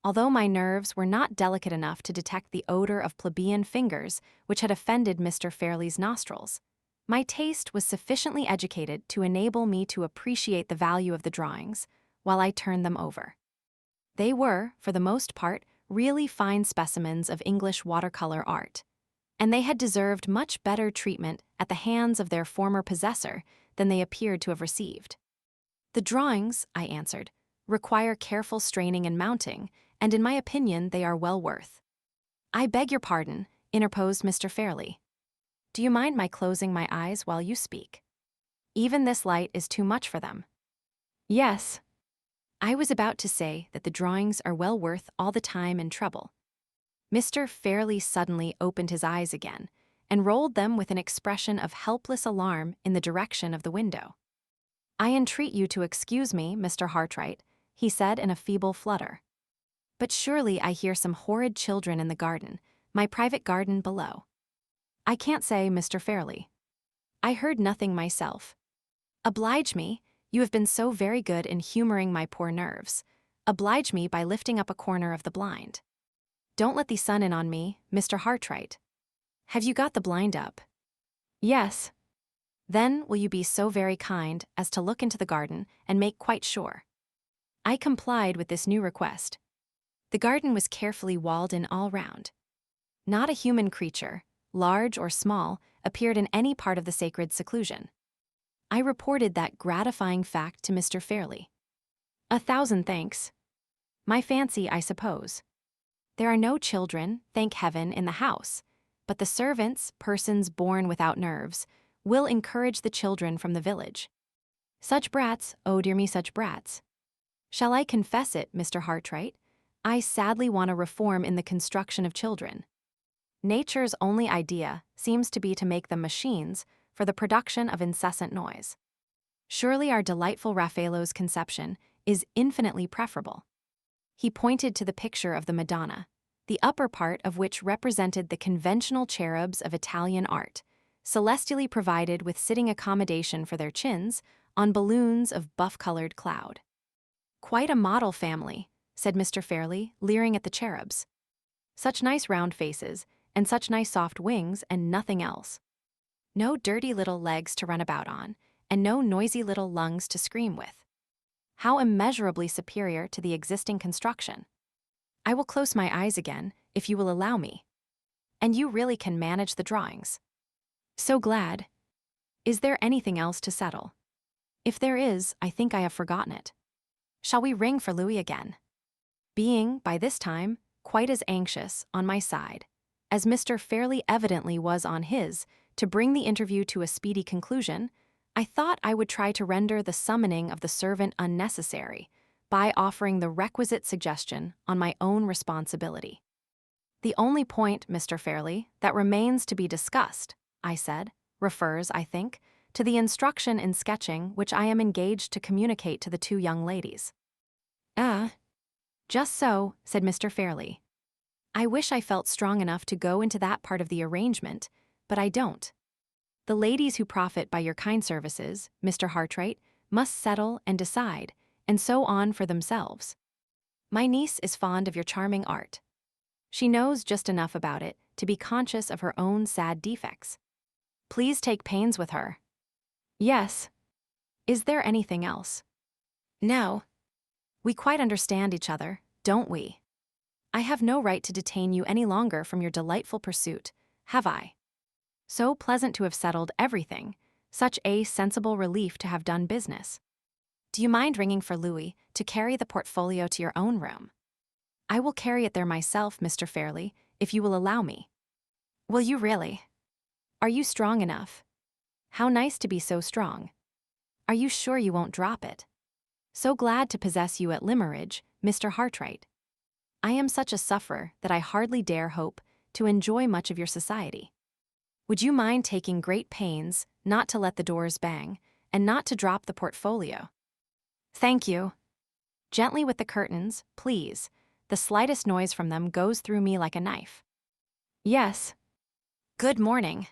Although my nerves were not delicate enough to detect the odor of plebeian fingers which had offended Mr. Fairley's nostrils, my taste was sufficiently educated to enable me to appreciate the value of the drawings while I turned them over. They were, for the most part, really fine specimens of English watercolor art, and they had deserved much better treatment at the hands of their former possessor than they appeared to have received. The drawings, I answered, require careful straining and mounting, and in my opinion they are well worth. I beg your pardon, interposed Mr. Fairley. Do you mind my closing my eyes while you speak? Even this light is too much for them. Yes. I was about to say that the drawings are well worth all the time and trouble. Mr. Fairley suddenly opened his eyes again and rolled them with an expression of helpless alarm in the direction of the window. I entreat you to excuse me, Mr. Hartright, he said in a feeble flutter. But surely I hear some horrid children in the garden, my private garden below. I can't say, Mr. Fairley. I heard nothing myself. Oblige me, you have been so very good in humoring my poor nerves. Oblige me by lifting up a corner of the blind. Don't let the sun in on me, Mr. Hartright. Have you got the blind up? Yes. Then will you be so very kind as to look into the garden and make quite sure? I complied with this new request. The garden was carefully walled in all round. Not a human creature, large or small, appeared in any part of the sacred seclusion. I reported that gratifying fact to Mr. Fairley. "1,000 thanks. My fancy, I suppose. There are no children, thank heaven, in the house, but the servants, persons born without nerves, will encourage the children from the village. Such brats, oh dear me, such brats. Shall I confess it, Mr. Hartright? I sadly want a reform in the construction of children. Nature's only idea seems to be to make them machines for the production of incessant noise. Surely our delightful Raffaello's conception is infinitely preferable." He pointed to the picture of the Madonna, the upper part of which represented the conventional cherubs of Italian art, celestially provided with sitting accommodation for their chins on balloons of buff-colored cloud. "Quite a model family," said Mr. Fairley, leering at the cherubs. "Such nice round faces, and such nice soft wings, and nothing else. No dirty little legs to run about on, and no noisy little lungs to scream with. How immeasurably superior to the existing construction. I will close my eyes again, if you will allow me. And you really can manage the drawings. So glad. Is there anything else to settle? If there is, I think I have forgotten it. Shall we ring for Louis again?" Being, by this time, quite as anxious, on my side, as Mr. Fairley evidently was on his, to bring the interview to a speedy conclusion, I thought I would try to render the summoning of the servant unnecessary by offering the requisite suggestion on my own responsibility. "The only point, Mr. Fairley, that remains to be discussed," I said, "refers, I think, to the instruction in sketching which I am engaged to communicate to the two young ladies." "Just so," said Mr. Fairley. "I wish I felt strong enough to go into that part of the arrangement, but I don't. The ladies who profit by your kind services, Mr. Hartright, must settle and decide, and so on for themselves. My niece is fond of your charming art. She knows just enough about it to be conscious of her own sad defects. Please take pains with her." "Yes. Is there anything else?" "No. We quite understand each other, don't we? I have no right to detain you any longer from your delightful pursuit, have I? So pleasant to have settled everything, such a sensible relief to have done business. Do you mind ringing for Louis to carry the portfolio to your own room? I will carry it there myself, Mr. Fairley, if you will allow me." "Will you really? Are you strong enough? How nice to be so strong. Are you sure you won't drop it? So glad to possess you at Limmeridge, Mr. Hartright. I am such a sufferer that I hardly dare hope to enjoy much of your society. Would you mind taking great pains not to let the doors bang, and not to drop the portfolio? Thank you. Gently with the curtains, please. The slightest noise from them goes through me like a knife." "Yes. Good morning."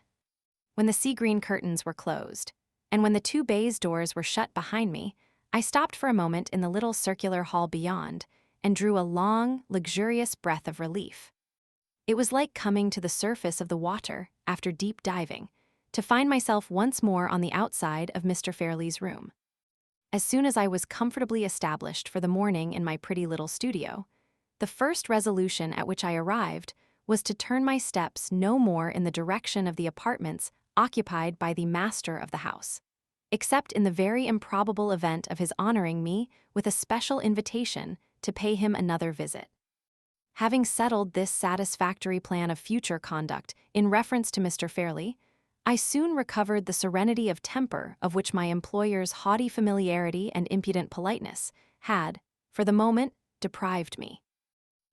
When the sea-green curtains were closed, and when the two baize doors were shut behind me, I stopped for a moment in the little circular hall beyond and drew a long, luxurious breath of relief. It was like coming to the surface of the water after deep diving, to find myself once more on the outside of Mr. Fairley's room. As soon as I was comfortably established for the morning in my pretty little studio, the first resolution at which I arrived was to turn my steps no more in the direction of the apartments occupied by the master of the house, except in the very improbable event of his honoring me with a special invitation to pay him another visit. Having settled this satisfactory plan of future conduct in reference to Mr. Fairley, I soon recovered the serenity of temper of which my employer's haughty familiarity and impudent politeness had, for the moment, deprived me.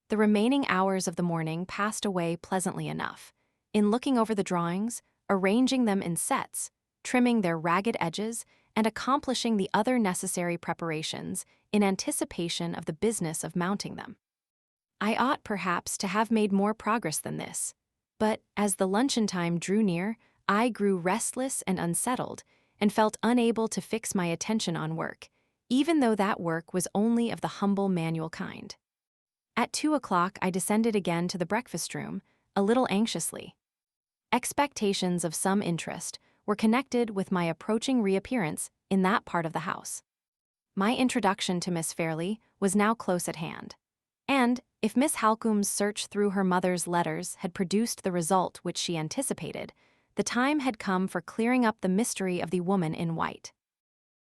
The remaining hours of the morning passed away pleasantly enough, in looking over the drawings, arranging them in sets, trimming their ragged edges, and accomplishing the other necessary preparations in anticipation of the business of mounting them. I ought perhaps to have made more progress than this, but as the luncheon time drew near, I grew restless and unsettled, and felt unable to fix my attention on work, even though that work was only of the humble manual kind. At 2 o'clock I descended again to the breakfast room, a little anxiously. Expectations of some interest were connected with my approaching reappearance in that part of the house. my introduction to Miss Fairley was now close at hand. And, if Miss Halcombe's search through her mother's letters had produced the result which she anticipated, the time had come for clearing up the mystery of the woman in white.